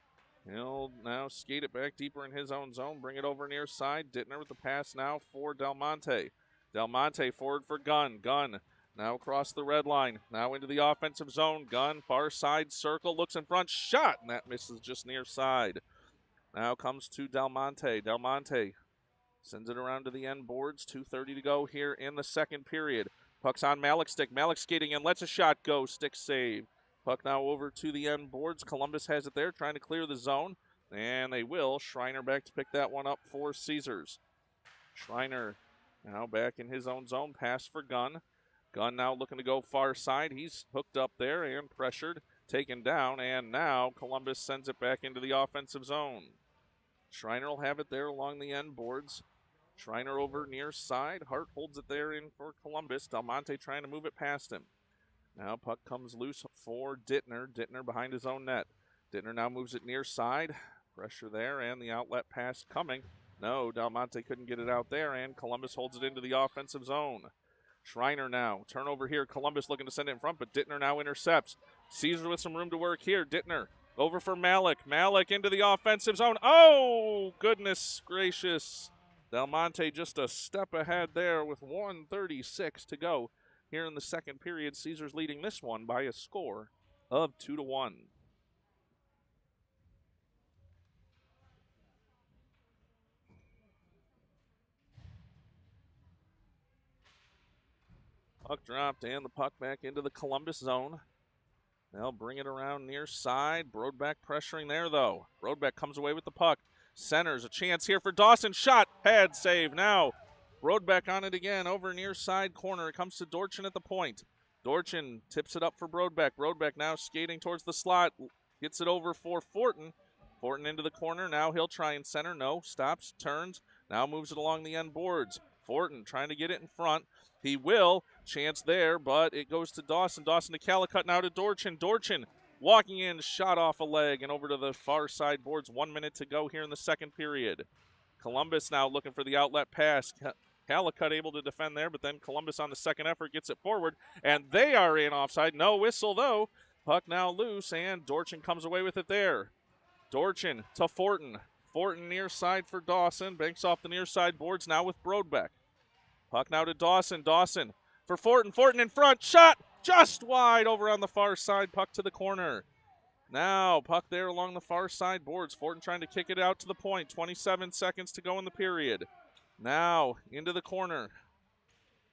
He'll now skate it back deeper in his own zone, bring it over near side. Dittner with the pass now for Del Monte. Del Monte forward for Gunn. Gunn now across the red line. Now into the offensive zone. Gunn, far side circle, looks in front, shot, and that misses just near side. Now comes to Del Monte. Del Monte sends it around to the end boards. 2:30 to go here in the second period. Puck's on Malik's stick. Malik skating in, lets a shot go. Stick save. Puck now over to the end boards. Columbus has it there, trying to clear the zone. And they will. Schreiner back to pick that one up for Caesars. Schreiner now back in his own zone. Pass for Gunn. Gunn now looking to go far side. He's hooked up there and pressured. Taken down. And now Columbus sends it back into the offensive zone. Schreiner will have it there along the end boards. Schreiner over near side. Hart holds it there in for Columbus. Del Monte trying to move it past him. Now puck comes loose for Dittner. Dittner behind his own net. Dittner now moves it near side. Pressure there and the outlet pass coming. No, Del Monte couldn't get it out there, and Columbus holds it into the offensive zone. Schreiner now. Turnover here. Columbus looking to send it in front, but Dittner now intercepts. Caesar with some room to work here. Dittner over for Malik. Malik into the offensive zone. Oh, goodness gracious. Del Monte just a step ahead there with 1:36 to go here in the second period. Caesars leading this one by a score of 2-1. Puck dropped and the puck back into the Columbus zone. They'll bring it around near side. Brodbeck pressuring there though. Brodbeck comes away with the puck. Centers, a chance here for Dawson. Shot, pad save. Now Brodbeck on it again over near side corner. It comes to Dorchin at the point. Dorchin tips it up for Brodbeck. Brodbeck now skating towards the slot. Gets it over for Fortin. Fortin into the corner. Now he'll try and center. No, stops, turns. Now moves it along the end boards. Fortin trying to get it in front. He will. Chance there, but it goes to Dawson. Dawson to Calicut, now to Dorchin. Dorchin walking in, shot off a leg and over to the far side boards. 1 minute to go here in the second period. Columbus now looking for the outlet pass. Calicut able to defend there, but then Columbus on the second effort gets it forward, and they are in offside. No whistle, though. Puck now loose, and Dorchin comes away with it there. Dorchin to Fortin. Fortin near side for Dawson. Banks off the near side boards now with Brodbeck. Puck now to Dawson. Dawson for Fortin. Fortin in front. Shot just wide over on the far side. Puck to the corner. Now puck there along the far side boards. Fortin trying to kick it out to the point. 27 seconds to go in the period. Now into the corner.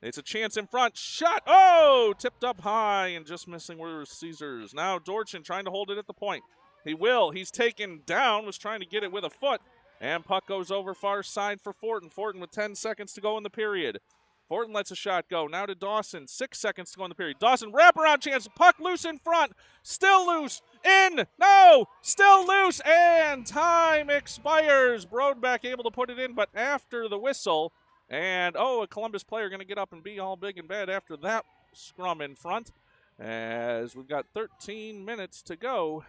It's a chance in front. Shot. Oh, tipped up high and just missing were Caesars. Now Dorchin trying to hold it at the point. He will. He's taken down. Was trying to get it with a foot. And puck goes over far side for Fortin. Fortin with 10 seconds to go in the period. Fortin lets a shot go. Now to Dawson. 6 seconds to go in the period. Dawson wraparound chance. Puck loose in front. Still loose. In. No. Still loose. And time expires. Brodbeck able to put it in, but after the whistle. And, a Columbus player going to get up and be all big and bad after that scrum in front. As we've got 13 minutes to go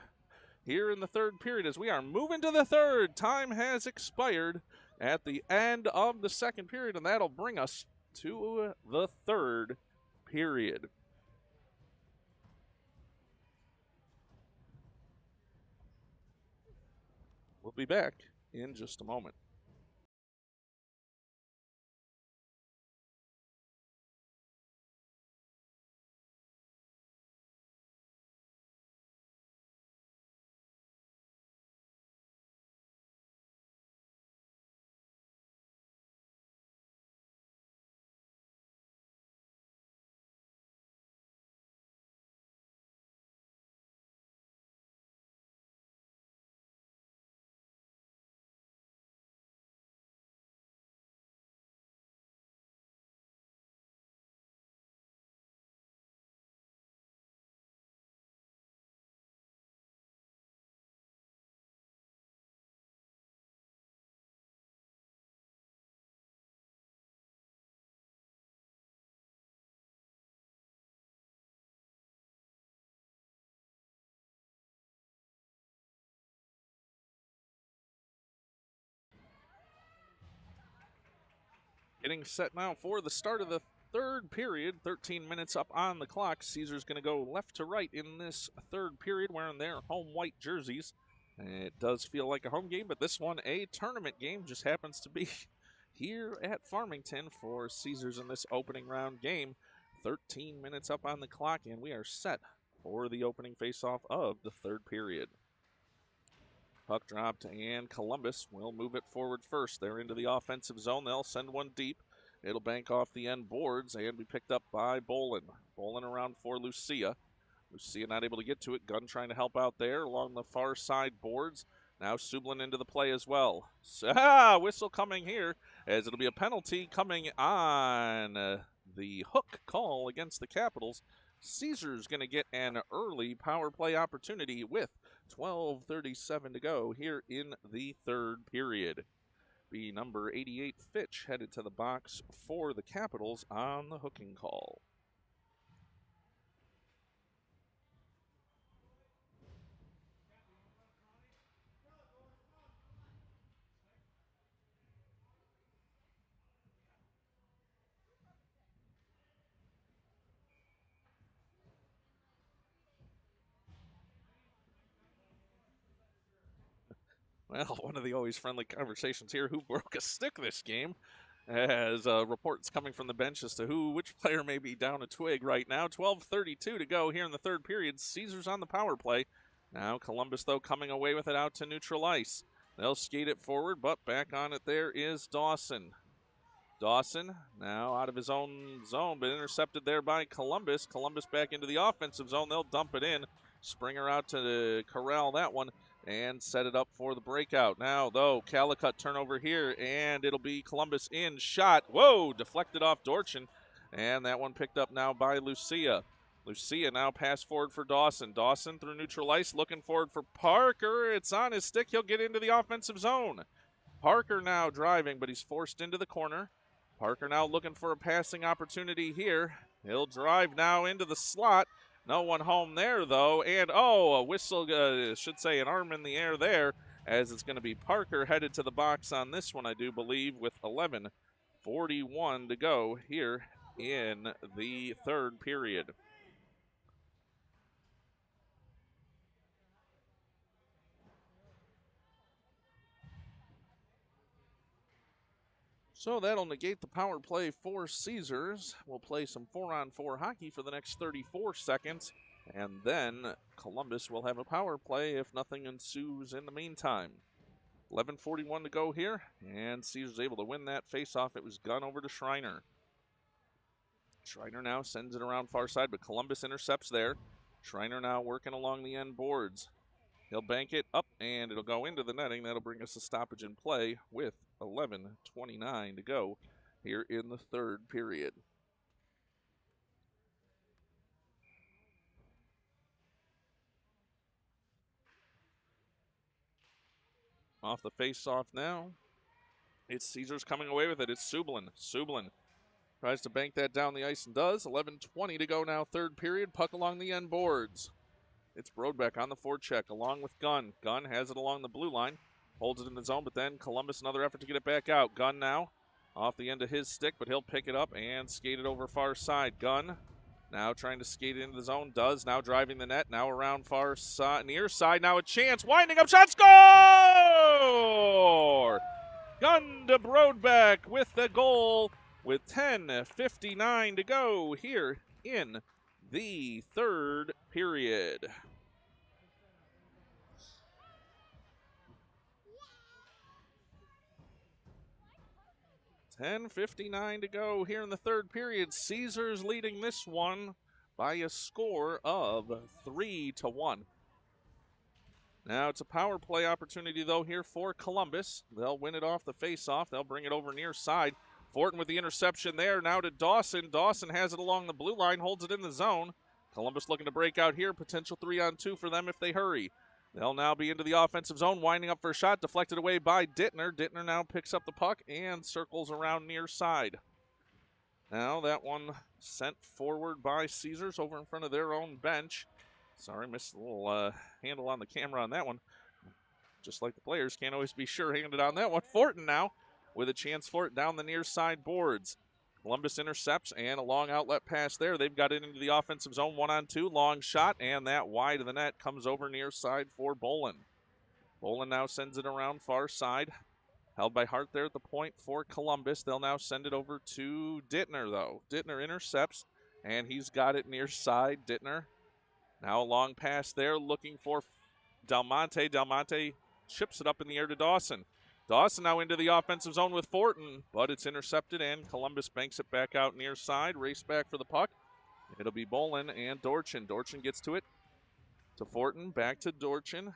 here in the third period as we are moving to the third. Time has expired at the end of the second period, and that'll bring us to the third period. We'll be back in just a moment. Getting set now for the start of the third period. 13 minutes up on the clock. Caesars going to go left to right in this third period wearing their home white jerseys. It does feel like a home game, but this one a tournament game. Just happens to be here at Farmington for Caesars in this opening round game. 13 minutes up on the clock, and we are set for the opening faceoff of the third period. Puck dropped, and Columbus will move it forward first. They're into the offensive zone. They'll send one deep. It'll bank off the end boards and be picked up by Bolin. Bolin around for Lucia. Lucia not able to get to it. Gunn trying to help out there along the far side boards. Now Sublin into the play as well. Whistle coming here as it'll be a penalty coming on the hook call against the Capitals. Caesars going to get an early power play opportunity with 12:37 to go here in the third period. Be number 88 Fitch headed to the box for the Capitals on the hooking call. Well, one of the always friendly conversations here, who broke a stick this game? As reports coming from the bench as to which player may be down a twig right now. 12:32 to go here in the third period. Caesars on the power play. Now Columbus, though, coming away with it out to neutral ice. They'll skate it forward, but back on it there is Dawson. Dawson now out of his own zone, but intercepted there by Columbus. Columbus back into the offensive zone. They'll dump it in. Springer out to corral that one and set it up for the breakout. Now, though, Calicut turnover here, and it'll be Columbus in shot. Whoa, deflected off Dorchin, and that one picked up now by Lucia. Lucia now pass forward for Dawson. Dawson through neutral ice, looking forward for Parker. It's on his stick. He'll get into the offensive zone. Parker now driving, but he's forced into the corner. Parker now looking for a passing opportunity here. He'll drive now into the slot. No one home there, though. And, a whistle, should say an arm in the air there, as it's going to be Parker headed to the box on this one, I do believe, with 11:41 to go here in the third period. So that'll negate the power play for Caesars. We'll play some 4-on-4 hockey for the next 34 seconds, and then Columbus will have a power play if nothing ensues in the meantime. 11:41 to go here, and Caesars able to win that faceoff. It was Gunn over to Schreiner. Schreiner now sends it around far side, but Columbus intercepts there. Schreiner now working along the end boards. He'll bank it up, and it'll go into the netting. That'll bring us a stoppage in play with 11:29 to go here in the third period. Off the face-off now. It's Caesars coming away with it. It's Sublin. Sublin tries to bank that down the ice and does. 11:20 to go now, third period. Puck along the end boards. It's Brodbeck on the forecheck along with Gunn. Gunn has it along the blue line. Holds it in the zone, but then Columbus, another effort to get it back out. Gunn now off the end of his stick, but he'll pick it up and skate it over far side. Gunn now trying to skate it into the zone. Does. Now driving the net. Now around far side, near side. Now a chance. Winding up shot. Score! Gunn to Brodbeck with the goal with 10:59 to go here in the third period. $10:59 to go here in the third period. Caesars leading this one by a score of 3-1. Now it's a power play opportunity, though, here for Columbus. They'll win it off the face-off. They'll bring it over near side. Fortin with the interception there. Now to Dawson. Dawson has it along the blue line, holds it in the zone. Columbus looking to break out here. Potential 3-on-2 for them if they hurry. They'll now be into the offensive zone, winding up for a shot, deflected away by Dittner. Dittner now picks up the puck and circles around near side. Now that one sent forward by Caesars over in front of their own bench. Sorry, missed a little handle on the camera on that one. Just like the players, can't always be sure-handed on that one. Fortin now with a chance for it down the near side boards. Columbus intercepts, and a long outlet pass there. They've got it into the offensive zone, 1-on-2, long shot, and that wide of the net comes over near side for Bolin. Bolin now sends it around far side. Held by Hart there at the point for Columbus. They'll now send it over to Dittner, though. Dittner intercepts, and he's got it near side. Dittner now a long pass there, looking for Del Monte. Del Monte chips it up in the air to Dawson. Dawson now into the offensive zone with Fortin, but it's intercepted, and Columbus banks it back out near side. Race back for the puck. It'll be Bolin and Dorchin. Dorchin gets to it to Fortin, back to Dorchin.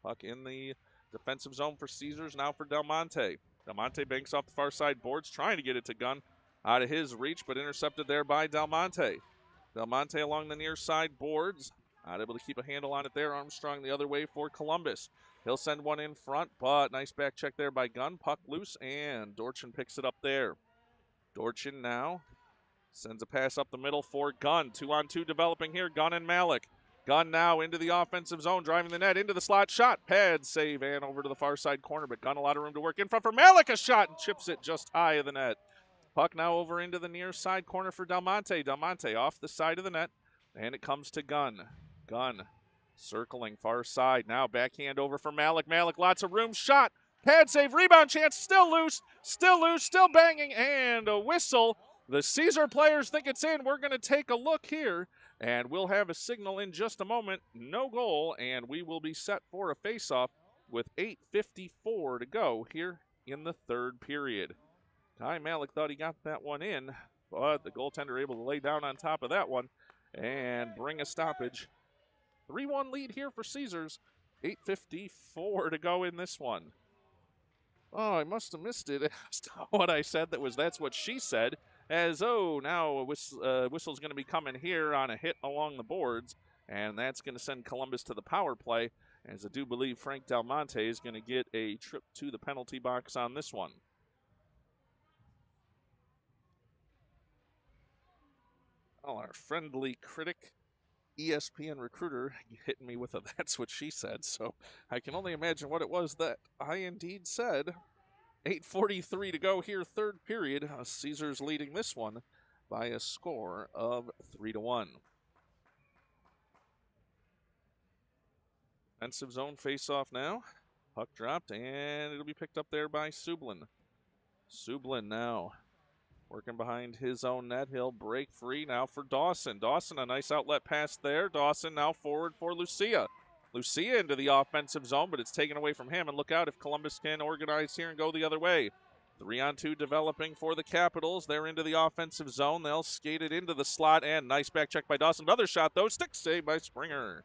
Puck in the defensive zone for Caesars, now for Del Monte. Del Monte banks off the far side boards, trying to get it to Gunn out of his reach, but intercepted there by Del Monte. Del Monte along the near side boards, not able to keep a handle on it there. Armstrong the other way for Columbus. He'll send one in front, but nice back check there by Gunn. Puck loose, and Dorchin picks it up there. Dorchin now sends a pass up the middle for Gunn. 2-on-2 developing here, Gunn and Malik. Gunn now into the offensive zone, driving the net into the slot. Shot, pad, save, and over to the far side corner, but Gunn a lot of room to work in front for Malik. A shot and chips it just high of the net. Puck now over into the near side corner for Del Monte. Del Monte off the side of the net, and it comes to Gunn. Gunn circling far side. Now backhand over for Malik. Malik, lots of room. Shot, pad save, rebound chance. Still loose, still banging, and a whistle. The Caesar players think it's in. We're going to take a look here, and we'll have a signal in just a moment. No goal, and we will be set for a faceoff with 8:54 to go here in the third period. Ty Malik thought he got that one in, but the goaltender able to lay down on top of that one and bring a stoppage. 3-1 lead here for Caesars. 8:54 to go in this one. Oh, I must have missed it. What I said that's what she said. As, now a whistle's going to be coming here on a hit along the boards, and that's going to send Columbus to the power play, as I do believe Frank Del Monte is going to get a trip to the penalty box on this one. Well, our friendly critic, ESPN recruiter, hitting me with a "that's what she said," so I can only imagine what it was that I indeed said. 8:43 to go here, third period. Caesars leading this one by a score of 3-1. Defensive zone face-off now. Puck dropped, and it'll be picked up there by Sublin. Sublin now working behind his own net. He'll break free now for Dawson. Dawson, a nice outlet pass there. Dawson now forward for Lucia. Lucia into the offensive zone, but it's taken away from him. And look out if Columbus can organize here and go the other way. 3-on-2 developing for the Capitals. They're into the offensive zone. They'll skate it into the slot, and nice back check by Dawson. Another shot, though. Stick save by Springer.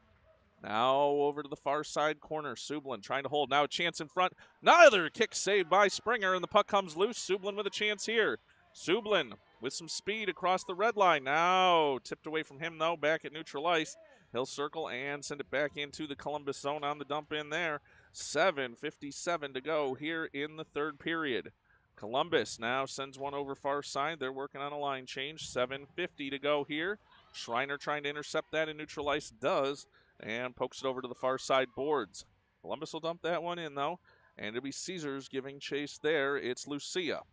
Now over to the far side corner. Sublin trying to hold. Now a chance in front. Another kick saved by Springer, and the puck comes loose. Sublin with a chance here. Sublin with some speed across the red line. Now tipped away from him, though, back at neutral ice. He'll circle and send it back into the Columbus zone on the dump in there. 7:57 to go here in the third period. Columbus now sends one over far side. They're working on a line change. 7:50 to go here. Schreiner trying to intercept that, and neutral ice does, and pokes it over to the far side boards. Columbus will dump that one in, though, and it'll be Caesars giving chase there. It's Lucia.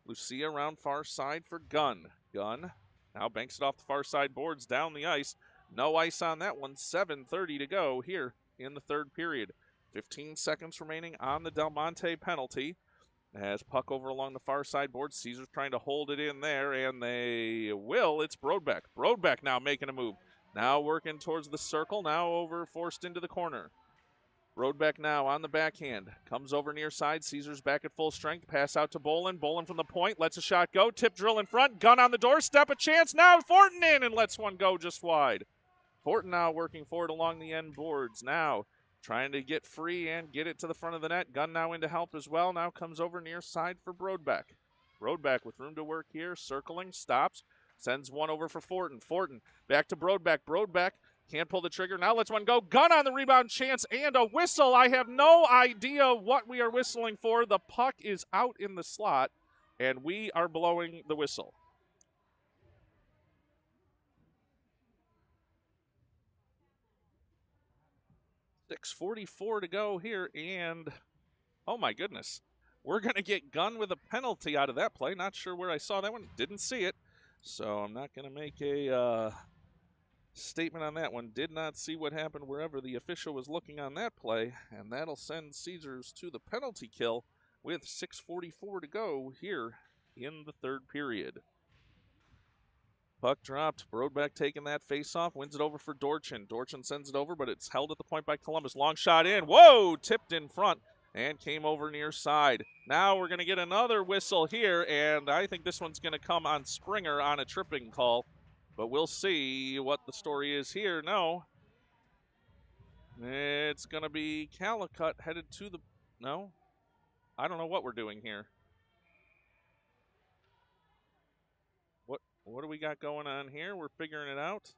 Lucia around far side for Gunn. Gunn now banks it off the far side boards down the ice. No ice on that one. 7:30 to go here in the third period. 15 seconds remaining on the Del Monte penalty. As puck over along the far side board. Caesars trying to hold it in there, and they will. It's Brodbeck. Brodbeck now making a move. Now working towards the circle. Now over, forced into the corner. Brodbeck now on the backhand. Comes over near side. Caesars back at full strength. Pass out to Bolin. Bolin from the point. Lets a shot go. Tip drill in front. Gunn on the doorstep. A chance now. Fortin in and lets one go just wide. Fortin now working forward along the end boards. Now trying to get free and get it to the front of the net. Gunn now in to help as well. Now comes over near side for Brodbeck. Brodbeck with room to work here. Circling. Stops. Sends one over for Fortin. Fortin back to Brodbeck. Brodbeck can't pull the trigger. Now lets one go. Gunn on the rebound chance and a whistle. I have no idea what we are whistling for. The puck is out in the slot, and we are blowing the whistle. .644 to go here, and oh my goodness. We're going to get Gunn with a penalty out of that play. Not sure where I saw that one. Didn't see it. So I'm not going to make a statement on that one. Did not see what happened wherever the official was looking on that play. And that'll send Caesars to the penalty kill with 6:44 to go here in the third period. Puck dropped. Brodbeck taking that face-off. Wins it over for Dorchin. Dorchin sends it over, but it's held at the point by Columbus. Long shot in. Whoa! Tipped in front and came over near side. Now we're going to get another whistle here, and I think this one's going to come on Springer on a tripping call. But we'll see what the story is here. No. It's going to be Calicut headed to the... No? I don't know what we're doing here. What do we got going on here? We're figuring it out.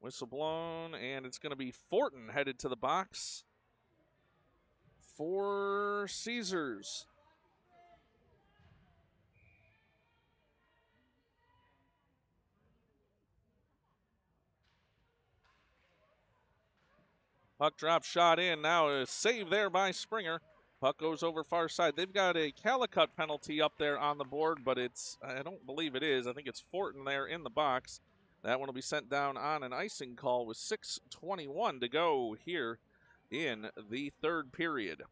Whistle blown, and it's going to be Fortin headed to the box for Caesars. Puck drop, shot in. Now a save there by Springer. Puck goes over far side. They've got a Calicut penalty up there on the board, but I don't believe it is. I think it's Fortin there in the box. That one will be sent down on an icing call with 6:21 to go here in the third period.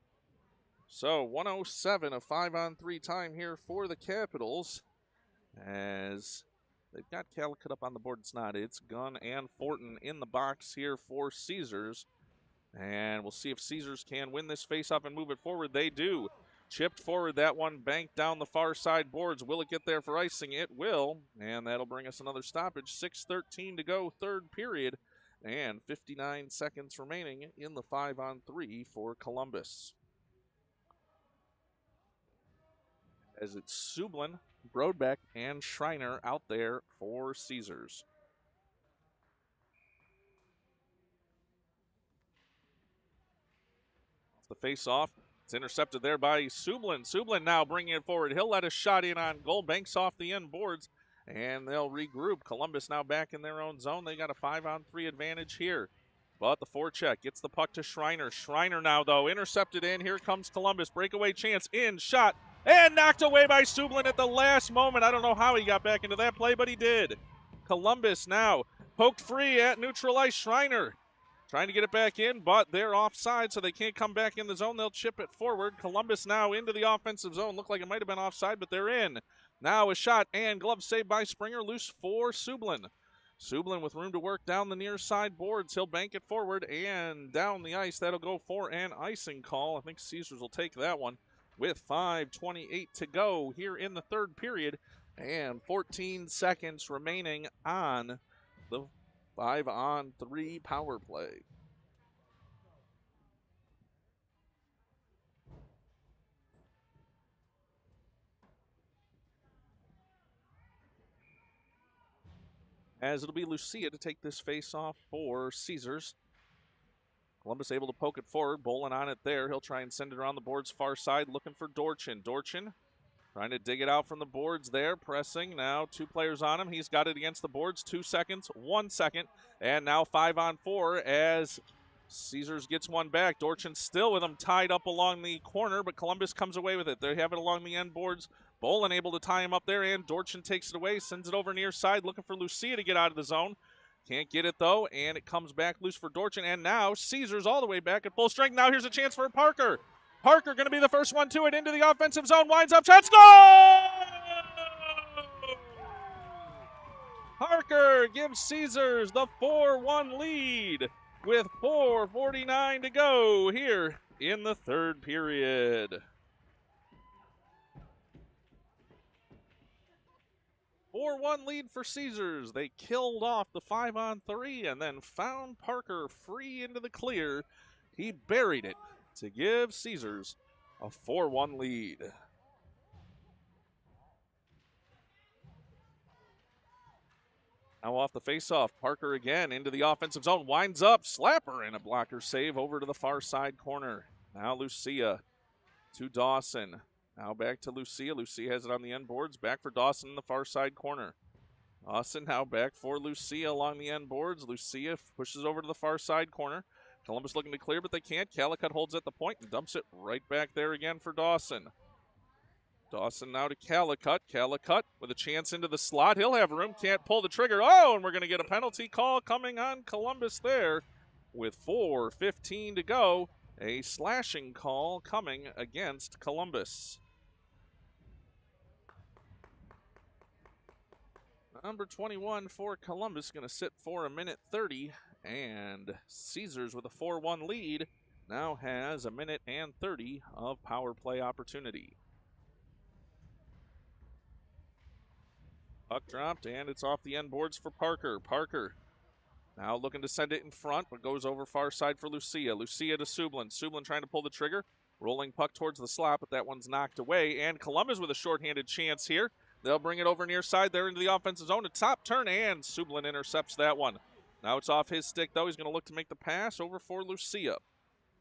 So 1:07, a 5-on-3 time here for the Capitals, as they've got Calicut up on the board. It's not. It's Gunn and Fortin in the box here for Caesars. And we'll see if Caesars can win this faceoff and move it forward. They do. Chipped forward, that one banked down the far side boards. Will it get there for icing? It will. And that'll bring us another stoppage. 6:13 to go, third period. And 59 seconds remaining in the 5-on-3 for Columbus. As it's Sublin, Brodbeck, and Schreiner out there for Caesars. The face-off. It's intercepted there by Sublin. Sublin now bringing it forward. He'll let a shot in on goal. Banks off the end boards, and they'll regroup. Columbus now back in their own zone. They got a 5-on-3 advantage here. But the forecheck gets the puck to Schreiner. Schreiner now, though, intercepted in. Here comes Columbus. Breakaway chance. In, shot, and knocked away by Sublin at the last moment. I don't know how he got back into that play, but he did. Columbus now poked free at neutral ice. Schreiner trying to get it back in, but they're offside, so they can't come back in the zone. They'll chip it forward. Columbus now into the offensive zone. Looked like it might have been offside, but they're in. Now a shot and glove saved by Springer. Loose for Sublin. Sublin with room to work down the near side boards. He'll bank it forward and down the ice. That'll go for an icing call. I think Caesars will take that one with 5:28 to go here in the third period and 14 seconds remaining on the 5-on-3 power play. As it'll be Lucia to take this face-off for Caesars. Columbus able to poke it forward. Bolin on it there. He'll try and send it around the boards far side, looking for Dorchin. Dorchin trying to dig it out from the boards there, pressing. Now 2 players on him. He's got it against the boards. 2 seconds, 1 second, and now 5-on-4 as Caesars gets one back. Dorchin still with him tied up along the corner, but Columbus comes away with it. They have it along the end boards. Bolin able to tie him up there, and Dorchin takes it away, sends it over near side, looking for Lucia to get out of the zone. Can't get it, though, and it comes back loose for Dorchin, and now Caesars all the way back at full strength. Now here's a chance for Parker. Parker going to be the first one to it, into the offensive zone, winds up, shots, goal! Parker gives Caesars the 4-1 lead with 4:49 to go here in the third period. 4-1 lead for Caesars. They killed off the 5-on-3 and then found Parker free into the clear. He buried it to give Caesars a 4-1 lead. Now off the faceoff, Parker again into the offensive zone, winds up, slapper, and a blocker save over to the far side corner. Now Lucia to Dawson. Now back to Lucia. Lucia has it on the end boards. Back for Dawson in the far side corner. Dawson now back for Lucia along the end boards. Lucia pushes over to the far side corner. Columbus looking to clear, but they can't. Calicut holds at the point and dumps it right back there again for Dawson. Dawson now to Calicut. Calicut with a chance into the slot. He'll have room, can't pull the trigger. Oh, and we're going to get a penalty call coming on Columbus there with 4:15 to go. A slashing call coming against Columbus. Number 21 for Columbus going to sit for 1:30, and Caesars with a 4-1 lead now has 1:30 of power play opportunity. Puck dropped, and it's off the end boards for Parker. Parker now looking to send it in front, but goes over far side for Lucia. Lucia to Sublin. Sublin trying to pull the trigger. Rolling puck towards the slot, but that one's knocked away. And Columbus with a shorthanded chance here. They'll bring it over near side there into the offensive zone. A top turn, and Sublin intercepts that one. Now it's off his stick, though. He's going to look to make the pass over for Lucia.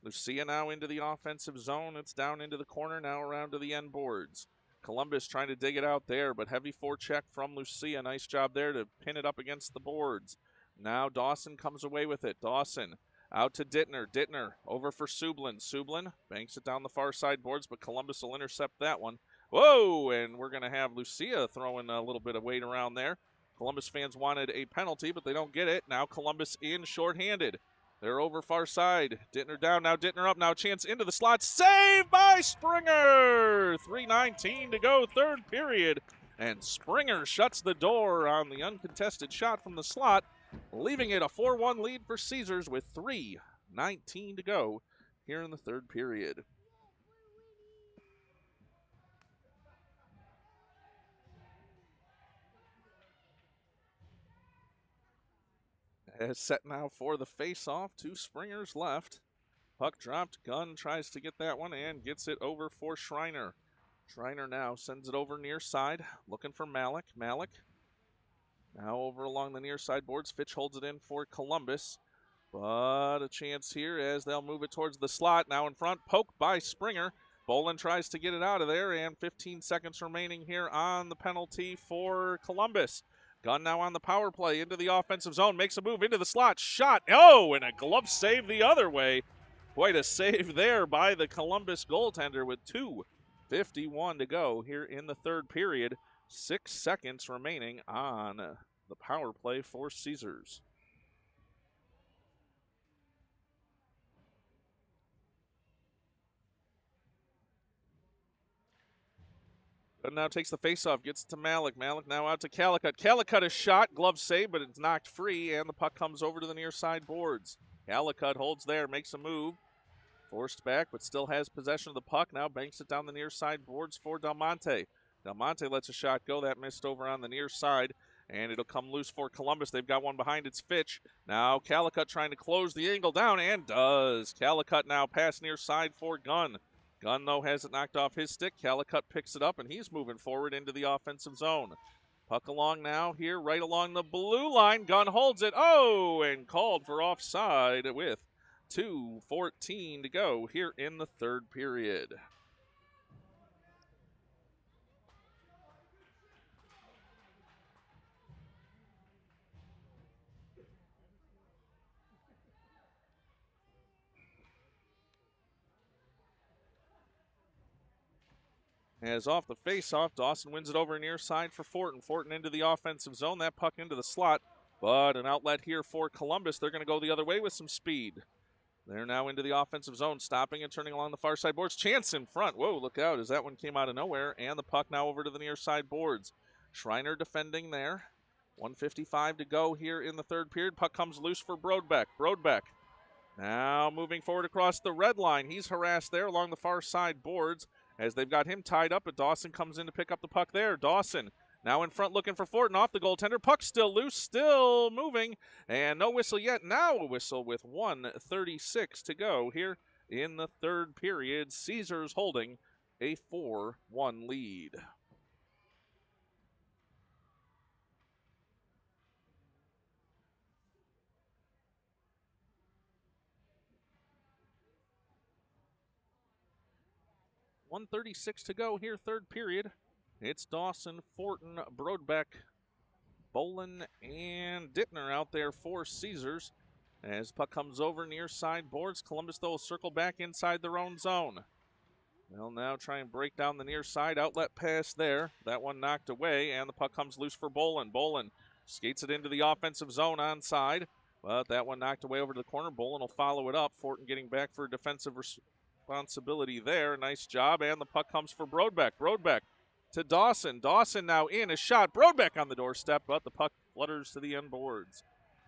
Lucia now into the offensive zone. It's down into the corner, now around to the end boards. Columbus trying to dig it out there, but heavy forecheck from Lucia. Nice job there to pin it up against the boards. Now Dawson comes away with it. Dawson out to Dittner. Dittner over for Sublin. Sublin banks it down the far side boards, but Columbus will intercept that one. Whoa, and we're going to have Lucia throwing a little bit of weight around there. Columbus fans wanted a penalty, but they don't get it. Now Columbus in shorthanded. They're over far side. Dittner down, now Dittner up, now chance into the slot. Saved by Springer! 3:19 to go, third period. And Springer shuts the door on the uncontested shot from the slot, leaving it a 4-1 lead for Caesars with 3:19 to go here in the third period. As set now for the face-off to Springer's left. Puck dropped. Gunn tries to get that one and gets it over for Schreiner. Schreiner now sends it over near side, looking for Malik. Malik now over along the near side boards. Fitch holds it in for Columbus. But a chance here as they'll move it towards the slot. Now in front, poked by Springer. Bolin tries to get it out of there, and 15 seconds remaining here on the penalty for Columbus. Gunn now on the power play into the offensive zone, makes a move into the slot, shot, oh, and a glove save the other way. Quite a save there by the Columbus goaltender with 2:51 to go here in the third period. 6 seconds remaining on the power play for Caesars. But now takes the faceoff, gets it to Malik. Malik now out to Calicut. Calicut is shot, glove save, but it's knocked free, and the puck comes over to the near side boards. Calicut holds there, makes a move. Forced back, but still has possession of the puck. Now banks it down the near side boards for Del Monte. Del Monte lets a shot go. That missed over on the near side, and it'll come loose for Columbus. They've got one behind its Fitch. Now Calicut trying to close the angle down, and does. Calicut now pass near side for Gunn. Gunn, though, has it knocked off his stick. Calicut picks it up, and he's moving forward into the offensive zone. Puck along now here, right along the blue line. Gunn holds it. Oh, and called for offside with 2:14 to go here in the third period. As off the face-off, Dawson wins it over near side for Fortin. Fortin into the offensive zone. That puck into the slot, but an outlet here for Columbus. They're going to go the other way with some speed. They're now into the offensive zone, stopping and turning along the far side boards. Chance in front. Whoa, look out, as that one came out of nowhere. And the puck now over to the near side boards. Schreiner defending there. 1:55 to go here in the third period. Puck comes loose for Brodbeck. Brodbeck now moving forward across the red line. He's harassed there along the far side boards as they've got him tied up, but Dawson comes in to pick up the puck there. Dawson now in front looking for Fortin off the goaltender. Puck still loose, still moving, and no whistle yet. Now a whistle with 1:36 to go here in the third period. Caesars holding a 4-1 lead. .136 to go here, third period. It's Dawson, Fortin, Brodbeck, Bolin, and Dittner out there for Caesars. As puck comes over near side boards, Columbus, though, will circle back inside their own zone. They'll now try and break down the near side. Outlet pass there. That one knocked away, and the puck comes loose for Bolin. Bolin skates it into the offensive zone onside, but that one knocked away over to the corner. Bolin will follow it up. Fortin getting back for defensive responsibility there. Nice job, and the puck comes for Brodbeck. Brodbeck to Dawson. Dawson now in a shot. Brodbeck on the doorstep, but the puck flutters to the end boards.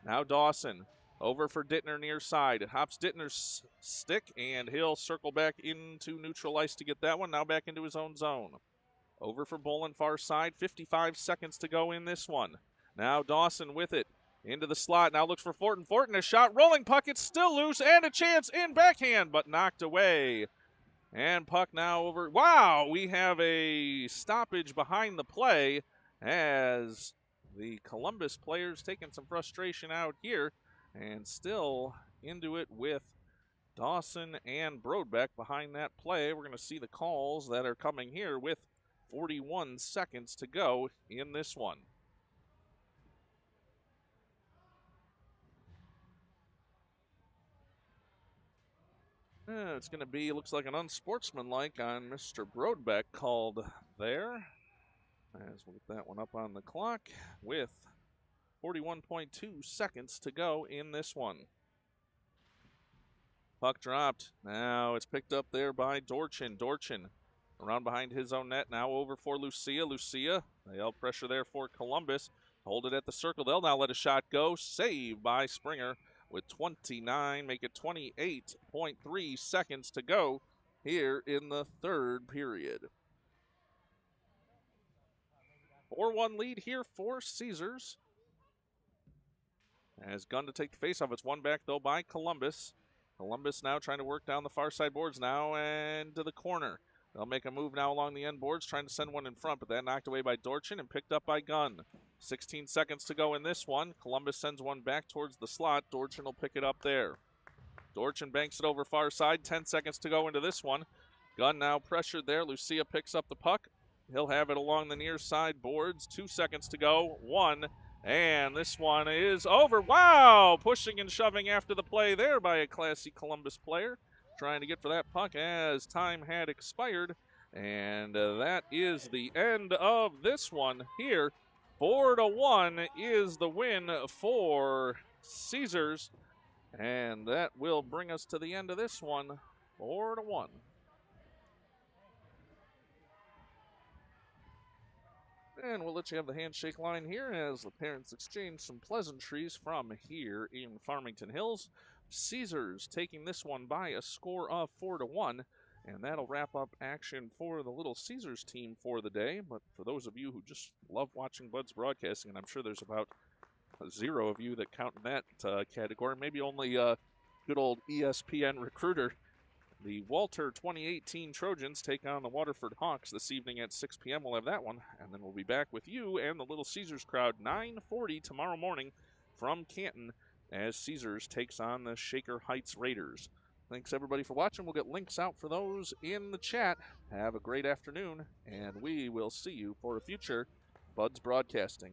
Now Dawson. Over for Dittner near side. Hops Dittner's stick, and he'll circle back into neutral ice to get that one. Now back into his own zone. Over for Bolin far side. 55 seconds to go in this one. Now Dawson with it. Into the slot. Now looks for Fortin. Fortin, a shot. Rolling puck. It's still loose, and a chance in backhand, but knocked away. And puck now over. Wow, we have a stoppage behind the play as the Columbus players taking some frustration out here. And still into it with Dawson and Brodbeck behind that play. We're going to see the calls that are coming here with 41 seconds to go in this one. It's going to be, looks like an unsportsmanlike on Mr. Brodbeck called there. As we'll get that one up on the clock with 41.2 seconds to go in this one. Puck dropped. Now it's picked up there by Dorchin. Dorchin around behind his own net. Now over for Lucia. Lucia, they'll pressure there for Columbus. Hold it at the circle. They'll now let a shot go. Saved by Springer with 29. Make it 28.3 seconds to go here in the third period. 4-1 lead here for Caesars. As Gunn to take the faceoff. It's one back, though, by Columbus. Columbus now trying to work down the far side boards now and to the corner. They'll make a move now along the end boards, trying to send one in front, but that knocked away by Dorchin and picked up by Gunn. 16 seconds to go in this one. Columbus sends one back towards the slot. Dorchin will pick it up there. Dorchin banks it over far side. 10 seconds to go into this one. Gunn now pressured there. Lucia picks up the puck. He'll have it along the near side boards. 2 seconds to go. 1. And this one is over. Wow! Pushing and shoving after the play there by a classy Columbus player. Trying to get for that puck as time had expired. And that is the end of this one here. 4-1 is the win for Caesars. And that will bring us to the end of this one. 4-1. And we'll let you have the handshake line here as the parents exchange some pleasantries from here in Farmington Hills. Caesars taking this one by a score of 4-1. And that'll wrap up action for the Little Caesars team for the day. But for those of you who just love watching Bud's broadcasting, and I'm sure there's about 0 of you that count in that category, maybe only good old ESPN recruiter. The Walter 2018 Trojans take on the Waterford Hawks this evening at 6 p.m. We'll have that one, and then we'll be back with you and the Little Caesars crowd 9:40 tomorrow morning from Canton as Caesars takes on the Shaker Heights Raiders. Thanks, everybody, for watching. We'll get links out for those in the chat. Have a great afternoon, and we will see you for a future Bud's Broadcasting.